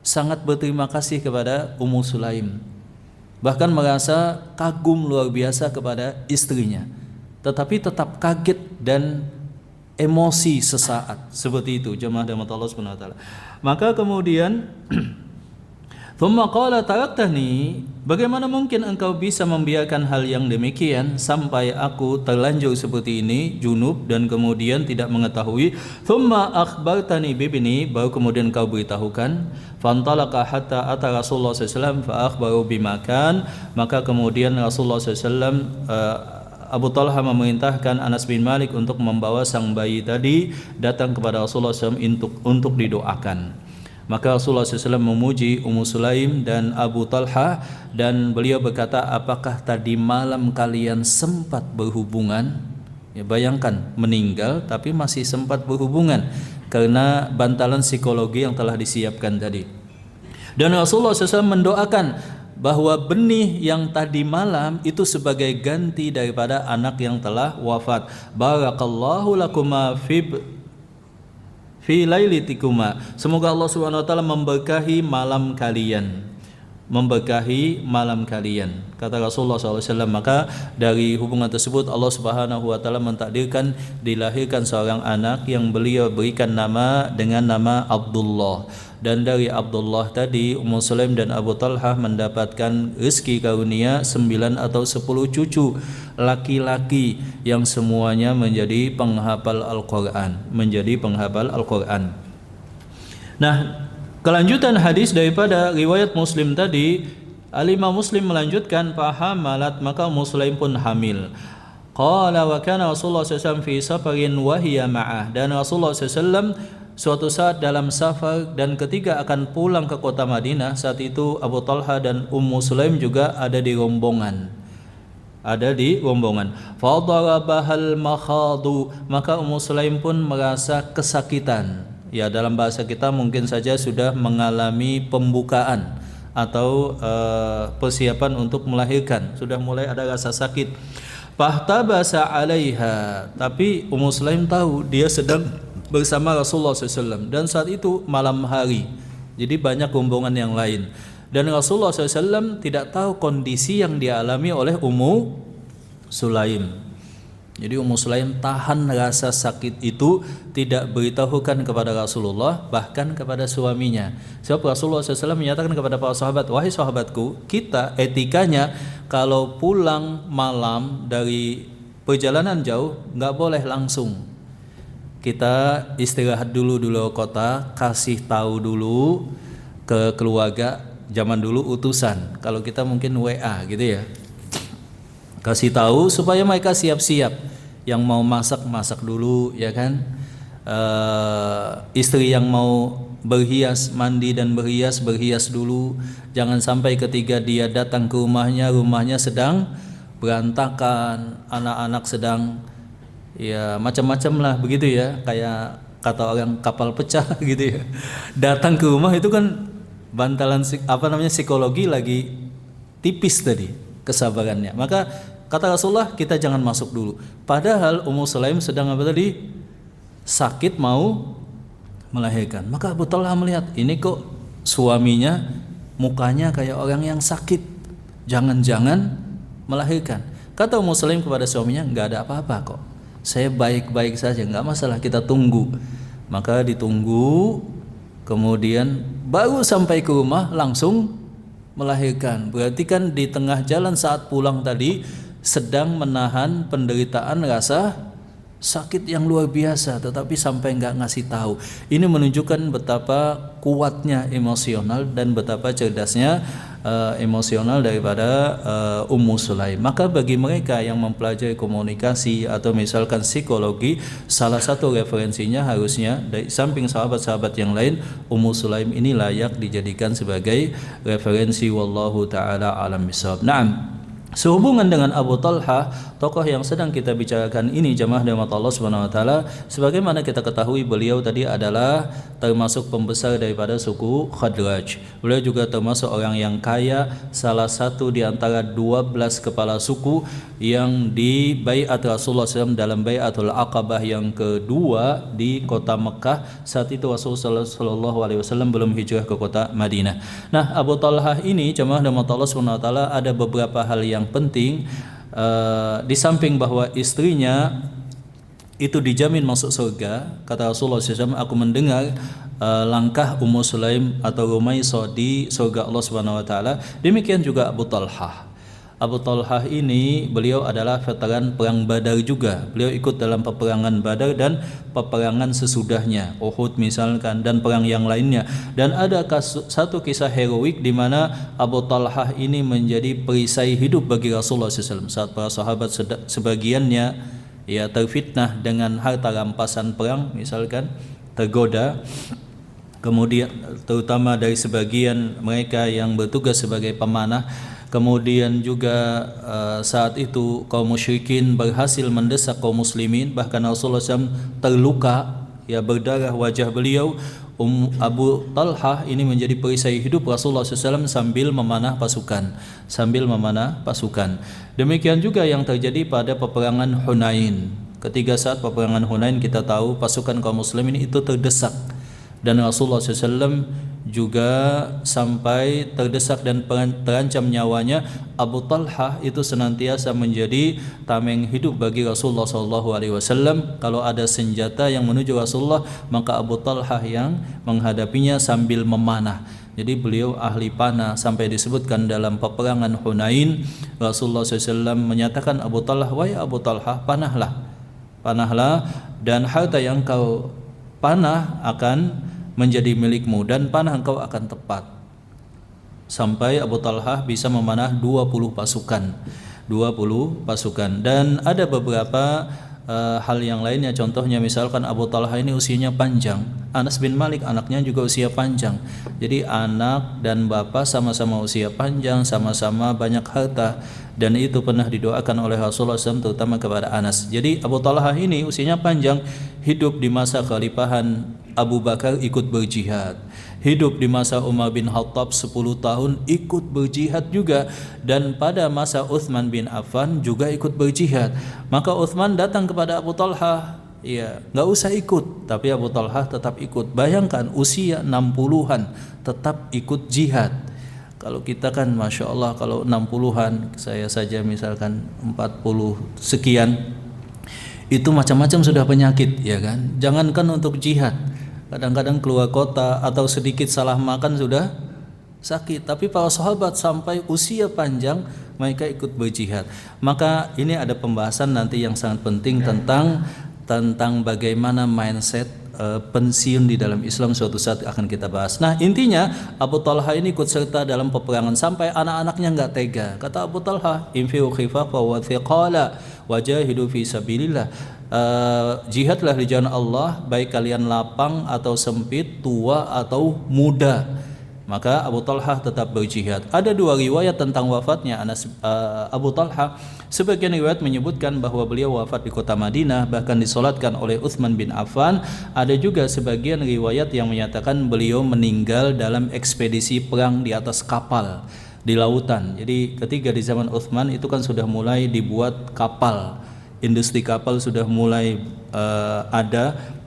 Speaker 1: sangat berterima kasih kepada Ummu Sulaim, bahkan merasa kagum luar biasa kepada istrinya, tetapi tetap kaget dan emosi sesaat seperti itu, jemaah rahmat Allah Subhanahu wa taala. Maka kemudian thumma qala taraktani, bagaimana mungkin engkau bisa membiarkan hal yang demikian sampai aku terlanjur seperti ini, junub, dan kemudian tidak mengetahui. Thumma akhbartani bibni, baru kemudian kau beritahukan. Fantalaqa hatta ata Rasulullah sallallahu alaihi wasallam fa akhbaru bimakan. Maka kemudian Rasulullah sallallahu alaihi wasallam, Abu Talha memerintahkan Anas bin Malik untuk membawa sang bayi tadi datang kepada Rasulullah SAW untuk didoakan. Maka Rasulullah SAW memuji Ummu Sulaim dan Abu Talha, dan beliau berkata, apakah tadi malam kalian sempat berhubungan? Ya, bayangkan meninggal tapi masih sempat berhubungan karena bantalan psikologi yang telah disiapkan tadi. Dan Rasulullah SAW mendoakan bahwa benih yang tadi malam itu sebagai ganti daripada anak yang telah wafat. Barakallahu lakuma fi lailatikuma. Semoga Allah Subhanahu wa taala memberkahi malam kalian. Memberkahi malam kalian, kata Rasulullah SAW. Maka dari hubungan tersebut Allah Subhanahu wa taala mentakdirkan dilahirkan seorang anak yang beliau berikan nama dengan nama Abdullah. Dan dari Abdullah tadi Ummu Sulaim dan Abu Talhah mendapatkan rezeki karunia 9 atau 10 cucu laki-laki yang semuanya menjadi penghafal Al-Qur'an, Nah, kelanjutan hadis daripada riwayat Muslim tadi, Al-Imam Muslim melanjutkan fahamalat, maka Ummu Sulaim pun hamil. Qala wa kana Rasulullah SAW fi safarin wa hiya ma'ah, dan Rasulullah SAW suatu saat dalam safar dan ketika akan pulang ke kota Madinah, saat itu Abu Talha dan Ummu Sulaim juga ada di rombongan. Fadarabahal makhadu, maka Ummu Sulaim pun merasa kesakitan. Ya, dalam bahasa kita mungkin saja sudah mengalami pembukaan atau persiapan untuk melahirkan, sudah mulai ada rasa sakit. Fahtabasa alaiha, tapi Ummu Sulaim tahu dia sedang bersama Rasulullah SAW, dan saat itu malam hari, jadi banyak rombongan yang lain, dan Rasulullah SAW tidak tahu kondisi yang dialami oleh Ummu Sulaim. Jadi Ummu Sulaim tahan rasa sakit itu, tidak beritahukan kepada Rasulullah, bahkan kepada suaminya. Sebab Rasulullah SAW menyatakan kepada para sahabat, wahai sahabatku, kita etikanya kalau pulang malam dari perjalanan jauh nggak boleh langsung. Kita istirahat dulu kota, kasih tahu dulu ke keluarga. Zaman dulu utusan, kalau kita mungkin WA gitu ya, kasih tahu supaya mereka siap-siap. Yang mau masak dulu, ya kan. Istri yang mau berhias, mandi dan berhias dulu. Jangan sampai ketika dia datang ke rumahnya sedang berantakan, anak-anak sedang ya macam-macam lah begitu ya, kayak kata orang kapal pecah gitu ya. Datang ke rumah itu kan bantalan psikologi lagi tipis tadi kesabarannya. Maka kata Rasulullah, kita jangan masuk dulu. Padahal Ummu Sulaim sedang apa tadi? Sakit mau melahirkan. Maka Abu Talha melihat, ini kok suaminya mukanya kayak orang yang sakit, jangan-jangan melahirkan. Kata Ummu Sulaim kepada suaminya, enggak ada apa-apa kok, saya baik-baik saja, enggak masalah, kita tunggu. Maka ditunggu, kemudian baru sampai ke rumah langsung melahirkan. Berarti kan di tengah jalan saat pulang tadi sedang menahan penderitaan rasa sakit yang luar biasa, tetapi sampai enggak ngasih tahu. Ini menunjukkan betapa kuatnya emosional dan betapa cerdasnya emosional daripada Ummu Sulaim. Maka bagi mereka yang mempelajari komunikasi atau misalkan psikologi, salah satu referensinya harusnya dari samping sahabat-sahabat yang lain, Ummu Sulaim ini layak dijadikan sebagai referensi. Wallahu taala alam bisawab. Naam. Sehubungan dengan Abu Talha, tokoh yang sedang kita bicarakan ini, jamaah rahmat Allah Subhanahu wa taala, sebagaimana kita ketahui beliau tadi adalah termasuk pembesar daripada suku Khadraj. Beliau juga termasuk orang yang kaya, salah satu di antara 12 kepala suku yang di baiat Rasulullah SAW dalam baiatul Aqabah yang kedua di kota Mekah. Saat itu Rasulullah SAW belum hijrah ke kota Madinah. Nah, Abu Talha ini, jamaah rahmat Allah Subhanahu wa taala, ada beberapa hal yang penting. Di samping bahwa istrinya itu dijamin masuk surga, kata Rasulullah SAW, aku mendengar langkah Ummu Sulaim atau Rumaisah di surga Allah Subhanahu wa taala. Demikian juga Abu Talha. Abu Talha ini beliau adalah veteran perang Badar juga. Beliau ikut dalam peperangan Badar dan peperangan sesudahnya, Uhud misalkan, dan perang yang lainnya. Dan ada satu kisah heroik di mana Abu Talha ini menjadi perisai hidup bagi Rasulullah SAW. Saat para sahabat sebagiannya ya terfitnah dengan harta rampasan perang misalkan, tergoda, kemudian terutama dari sebagian mereka yang bertugas sebagai pemanah, Kemudian juga saat itu kaum musyrikin berhasil mendesak kaum muslimin, bahkan Rasulullah SAW terluka, ya berdarah wajah beliau. Abu Talhah ini menjadi perisai hidup Rasulullah SAW sambil memanah pasukan. Demikian juga yang terjadi pada peperangan Hunain. Ketika saat peperangan Hunain kita tahu pasukan kaum muslimin itu terdesak, dan Rasulullah SAW juga sampai terdesak dan terancam nyawanya. Abu Talhah itu senantiasa menjadi tameng hidup bagi Rasulullah SAW. Kalau ada senjata yang menuju Rasulullah, maka Abu Talhah yang menghadapinya sambil memanah. Jadi beliau ahli panah, sampai disebutkan dalam peperangan Hunain Rasulullah SAW menyatakan Abu Talhah, wahai Abu Talhah, panahlah dan harta yang kau panah akan menjadi milikmu dan panah engkau akan tepat. Sampai Abu Talhah bisa memanah 20 pasukan. Dan ada beberapa hal yang lainnya, contohnya misalkan Abu Talhah ini usianya panjang. Anas bin Malik anaknya juga usia panjang. Jadi anak dan bapak sama-sama usia panjang, sama-sama banyak harta, dan itu pernah didoakan oleh Rasulullah SAW terutama kepada Anas. Jadi Abu Talhah ini usianya panjang, hidup di masa kekhalifahan Abu Bakar ikut berjihad, hidup di masa Umar bin Khattab 10 tahun ikut berjihad juga, dan pada masa Uthman bin Affan juga ikut berjihad. Maka Uthman datang kepada Abu Talhah, ya nggak usah ikut, tapi Abu Talhah tetap ikut. Bayangkan usia 60-an tetap ikut jihad. Kalau kita kan Masya Allah, kalau 60-an, saya saja misalkan 40 sekian, itu macam-macam sudah penyakit, ya kan? Jangankan untuk jihad, kadang-kadang keluar kota atau sedikit salah makan sudah sakit. Tapi para sahabat sampai usia panjang mereka ikut berjihad. Maka ini ada pembahasan nanti yang sangat penting tentang bagaimana mindset pensiun di dalam Islam, suatu saat akan kita bahas. Nah intinya Abu Talhah ini ikut serta dalam peperangan sampai anak-anaknya nggak tega. Kata Abu Talhah, infiru khifafa wa thiqala wajahidu fi sabilillah. Jihadlah di jalan Allah, baik kalian lapang atau sempit, tua atau muda. Maka Abu Talhah tetap berjihad. Ada dua riwayat tentang wafatnya Abu Talhah. Sebagian riwayat menyebutkan bahwa beliau wafat di kota Madinah, bahkan disolatkan oleh Uthman bin Affan. Ada juga sebagian riwayat yang menyatakan beliau meninggal dalam ekspedisi perang di atas kapal di lautan. Jadi ketika di zaman Uthman itu kan sudah mulai dibuat kapal, industri kapal sudah mulai ada.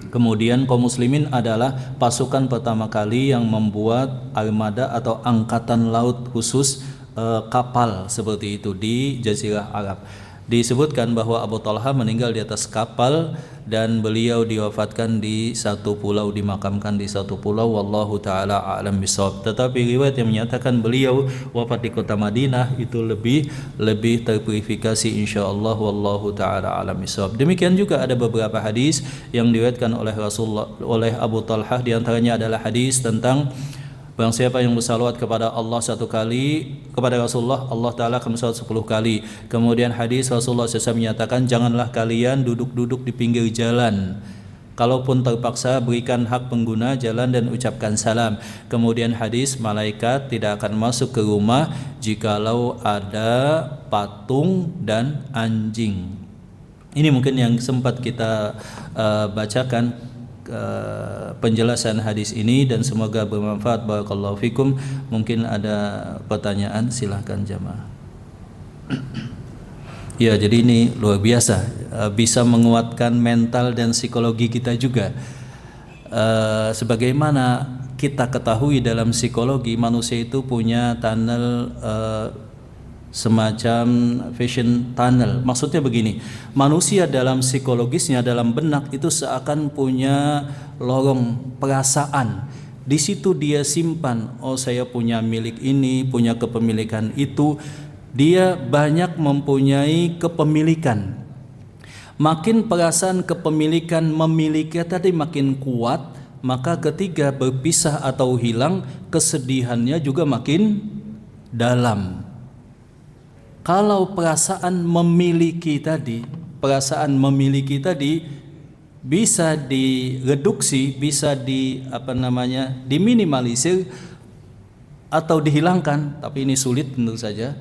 Speaker 1: Kemudian kaum muslimin adalah pasukan pertama kali yang membuat armada atau angkatan laut khusus kapal seperti itu di Jazirah Arab. Disebutkan bahwa Abu Talhah meninggal di atas kapal dan beliau diwafatkan di satu pulau, dimakamkan di satu pulau. Wallahu taala a'lam bishawab. Tetapi riwayat yang menyatakan beliau wafat di kota Madinah itu lebih terpurifikasi insyaallah. Wallahu taala a'lam bishawab. Demikian juga ada beberapa hadis yang diriwayatkan oleh Abu Talhah, di antaranya adalah hadis tentang barang siapa yang bersalawat kepada Allah 1 kali, kepada Rasulullah, Allah Ta'ala akan bersalawat 10 kali. Kemudian hadis Rasulullah SAW menyatakan, janganlah kalian duduk-duduk di pinggir jalan. Kalaupun terpaksa, berikan hak pengguna jalan dan ucapkan salam. Kemudian hadis, malaikat tidak akan masuk ke rumah jikalau ada patung dan anjing. Ini mungkin yang sempat kita bacakan penjelasan hadis ini, dan semoga bermanfaat. Barakallahu fikum. Mungkin ada pertanyaan, silahkan jamaah. Ya, jadi ini luar biasa, bisa menguatkan mental dan psikologi kita juga. Sebagaimana kita ketahui dalam psikologi, manusia itu punya tunnel, semacam vision tunnel. Maksudnya begini, manusia dalam psikologisnya, dalam benak itu seakan punya lorong perasaan. Di situ dia simpan, oh saya punya milik ini, punya kepemilikan itu. Dia banyak mempunyai kepemilikan. Makin perasaan kepemilikan memiliki tadi makin kuat, maka ketika berpisah atau hilang, kesedihannya juga makin dalam. Kalau perasaan memiliki tadi bisa direduksi, bisa diminimalisir, atau dihilangkan, tapi ini sulit tentu saja.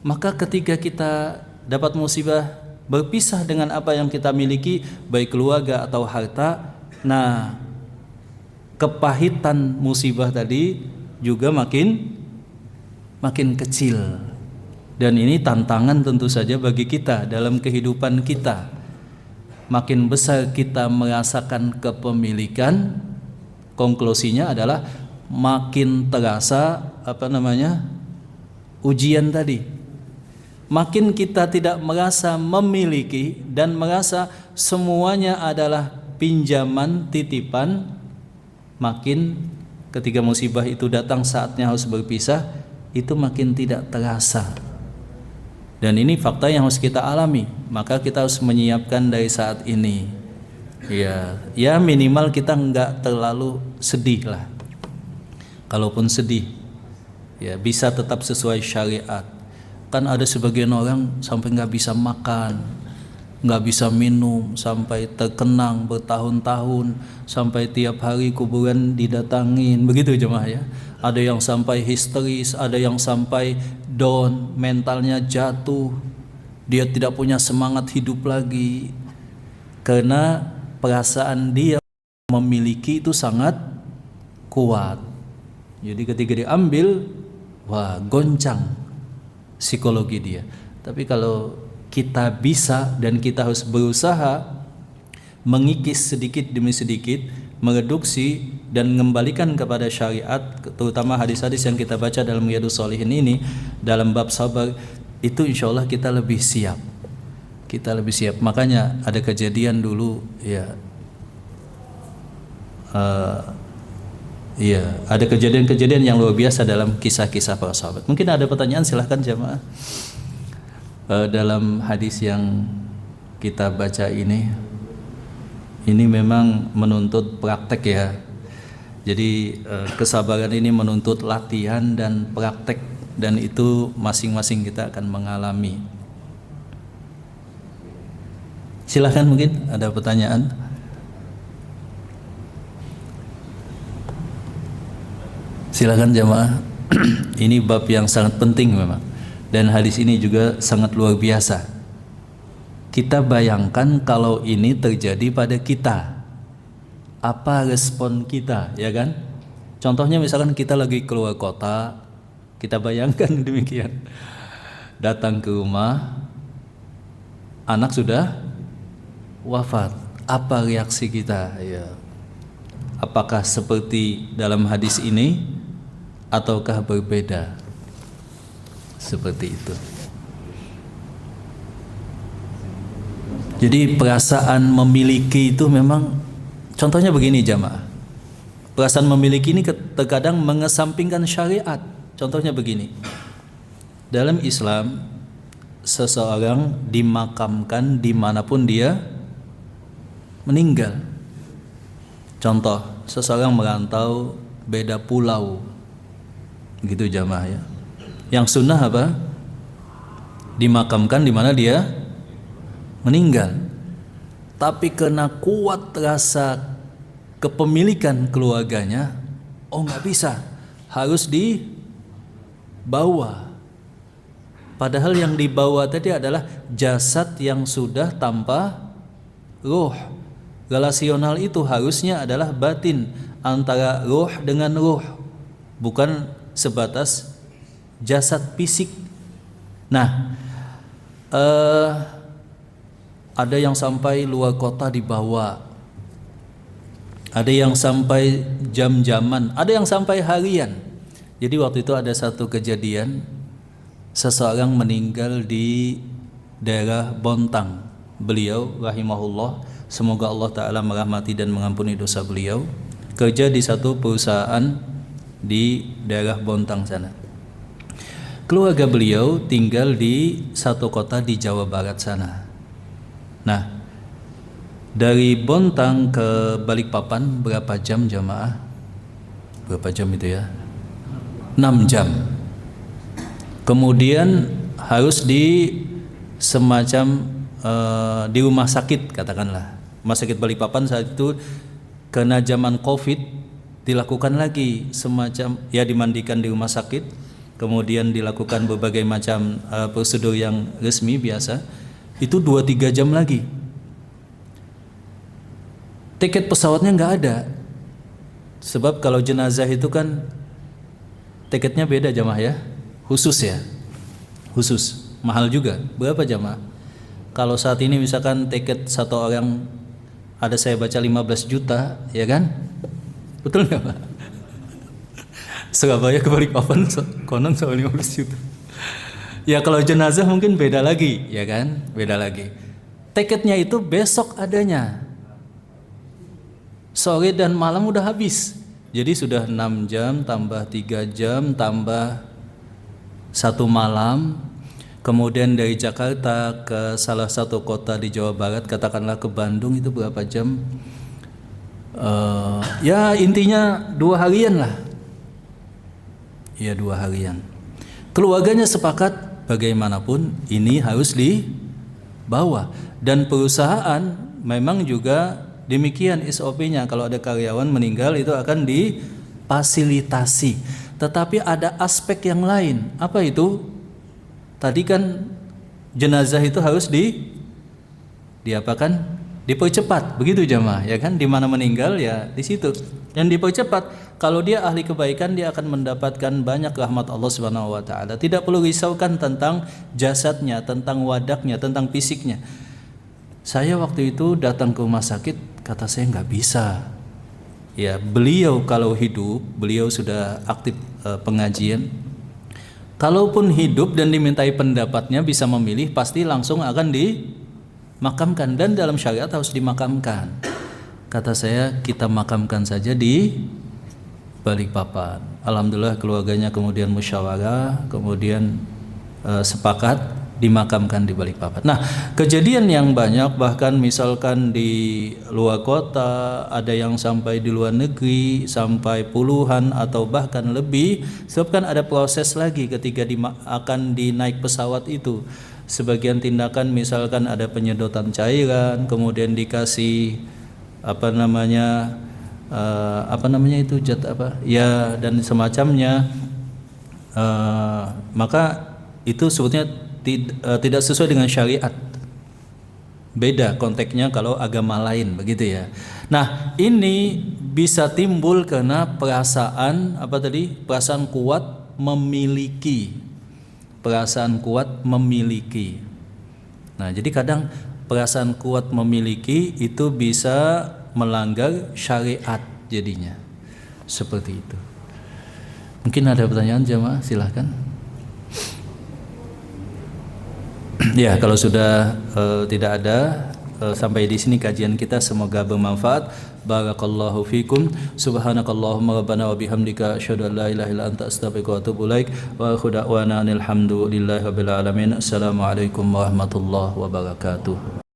Speaker 1: Maka ketika kita dapat musibah berpisah dengan apa yang kita miliki, baik keluarga atau harta, nah kepahitan musibah tadi juga makin kecil. Dan ini tantangan tentu saja bagi kita dalam kehidupan kita. Makin besar kita merasakan kepemilikan, konklusinya adalah makin terasa ujian tadi. Makin kita tidak merasa memiliki dan merasa semuanya adalah pinjaman, titipan, makin ketika musibah itu datang saatnya harus berpisah, itu makin tidak terasa. Dan ini fakta yang harus kita alami, maka kita harus menyiapkan dari saat ini. Ya minimal kita enggak terlalu sedih lah. Kalaupun sedih, ya bisa tetap sesuai syariat. Kan ada sebagian orang sampai enggak bisa makan, enggak bisa minum, sampai terkenang bertahun-tahun, sampai tiap hari kuburan didatangin, begitu jemaah ya. Ada yang sampai histeris, ada yang sampai down, mentalnya jatuh, dia tidak punya semangat hidup lagi karena perasaan dia memiliki itu sangat kuat. Jadi ketika diambil, wah goncang psikologi dia. Tapi kalau kita bisa dan kita harus berusaha mengikis sedikit demi sedikit, mereduksi dan mengembalikan kepada syariat, terutama hadis-hadis yang kita baca dalam Riyadhus Shalihin ini dalam bab sabar, itu insya Allah kita lebih siap. Makanya ada kejadian dulu ada kejadian-kejadian yang luar biasa dalam kisah-kisah para sahabat. Mungkin ada pertanyaan, silahkan jemaah. Dalam hadis yang kita baca ini memang menuntut praktek ya. Jadi kesabaran ini menuntut latihan dan praktek, dan itu masing-masing kita akan mengalami. Silahkan, mungkin ada pertanyaan. Silahkan jamaah. Ini bab yang sangat penting memang, dan hadis ini juga sangat luar biasa. Kita bayangkan kalau ini terjadi pada kita, apa respon kita, ya kan? Contohnya misalkan kita lagi keluar kota, kita bayangkan demikian, datang ke rumah, anak sudah wafat, apa reaksi kita? Ya. Apakah seperti dalam hadis ini ataukah berbeda? Seperti itu. Jadi perasaan memiliki itu memang, contohnya begini jamaah, perasaan memiliki ini terkadang mengesampingkan syariat. Contohnya begini, dalam Islam seseorang dimakamkan dimanapun dia meninggal. Contoh, seseorang merantau beda pulau, gitu jamaah ya. Yang sunnah apa? Dimakamkan di mana dia meninggal. Tapi karena kuat rasa kepemilikan keluarganya, nggak bisa, harus dibawa. Padahal yang dibawa tadi adalah jasad yang sudah tanpa ruh. Relasional itu harusnya adalah batin, antara ruh dengan ruh, bukan sebatas jasad fisik. Nah, ada yang sampai luar kota dibawa, ada yang sampai jam-jaman, ada yang sampai harian. Jadi waktu itu ada satu kejadian, seseorang meninggal di daerah Bontang. Beliau rahimahullah, semoga Allah Ta'ala merahmati dan mengampuni dosa beliau, kerja di satu perusahaan di daerah Bontang sana. Keluarga beliau tinggal di satu kota di Jawa Barat sana. Nah, dari Bontang ke Balikpapan berapa jam jamaah? Berapa jam itu ya? 6 jam. Kemudian harus di semacam di rumah sakit, katakanlah rumah sakit Balikpapan saat itu, karena zaman Covid dilakukan lagi semacam ya dimandikan di rumah sakit, kemudian dilakukan berbagai macam prosedur yang resmi biasa, itu 2-3 jam lagi. Tiket pesawatnya nggak ada, sebab kalau jenazah itu kan tiketnya beda jamaah ya, khusus ya, khusus, mahal juga. Berapa jamaah? Kalau saat ini misalkan tiket satu orang ada saya baca 15 juta, ya kan? Betul nggak Pak? Surabaya ke Balikpapan konon soal 15 juta. Ya kalau jenazah mungkin beda lagi, ya kan? Beda lagi. Tiketnya itu besok adanya. Sore dan malam udah habis. Jadi sudah 6 jam tambah 3 jam tambah 1 malam. Kemudian dari Jakarta ke salah satu kota di Jawa Barat, katakanlah ke Bandung, itu berapa jam? Ya intinya 2 harian lah. Ya 2 harian. Keluarganya sepakat bagaimanapun ini harus dibawa. Dan perusahaan memang juga demikian SOP-nya, kalau ada karyawan meninggal itu akan difasilitasi. Tetapi ada aspek yang lain. Apa itu? Tadi kan jenazah itu harus diapakan? Dipercepat, begitu jamaah, ya kan? Di mana meninggal ya di situ. Dan dipercepat. Kalau dia ahli kebaikan, dia akan mendapatkan banyak rahmat Allah Subhanahu wa taala. Tidak perlu risaukan tentang jasadnya, tentang wadaknya, tentang fisiknya. Saya waktu itu datang ke rumah sakit, kata saya nggak bisa. Ya, beliau kalau hidup, beliau sudah aktif pengajian. Kalaupun hidup dan dimintai pendapatnya bisa memilih, pasti langsung akan dimakamkan, dan dalam syariat harus dimakamkan. Kata saya, kita makamkan saja di Balikpapan. Alhamdulillah keluarganya kemudian musyawarah, kemudian sepakat dimakamkan di Balikpapan. Nah, kejadian yang banyak, bahkan misalkan di luar kota, ada yang sampai di luar negeri sampai puluhan atau bahkan lebih, sebab kan ada proses lagi ketika akan dinaik pesawat itu. Sebagian tindakan misalkan ada penyedotan cairan, kemudian dikasih apa namanya itu zat apa ya dan semacamnya, maka itu sebetulnya tidak sesuai dengan syariat. Beda konteksnya kalau agama lain, begitu ya. Nah, ini bisa timbul karena perasaan apa tadi? Perasaan kuat memiliki. Perasaan kuat memiliki. Nah, jadi kadang perasaan kuat memiliki itu bisa melanggar syariat jadinya. Seperti itu. Mungkin ada pertanyaan jemaah, silahkan. Ya, kalau sudah tidak ada, sampai di sini kajian kita, semoga bermanfaat. Barakallahu fikum. Subhanakallahumma rabbana wa bihamdika asyhadu an la ilaha illa anta astaghfiruka wa atubu ilaik. Wa akhiru da'wana alhamdulillahi rabbil alamin. Assalamualaikum warahmatullahi wabarakatuh.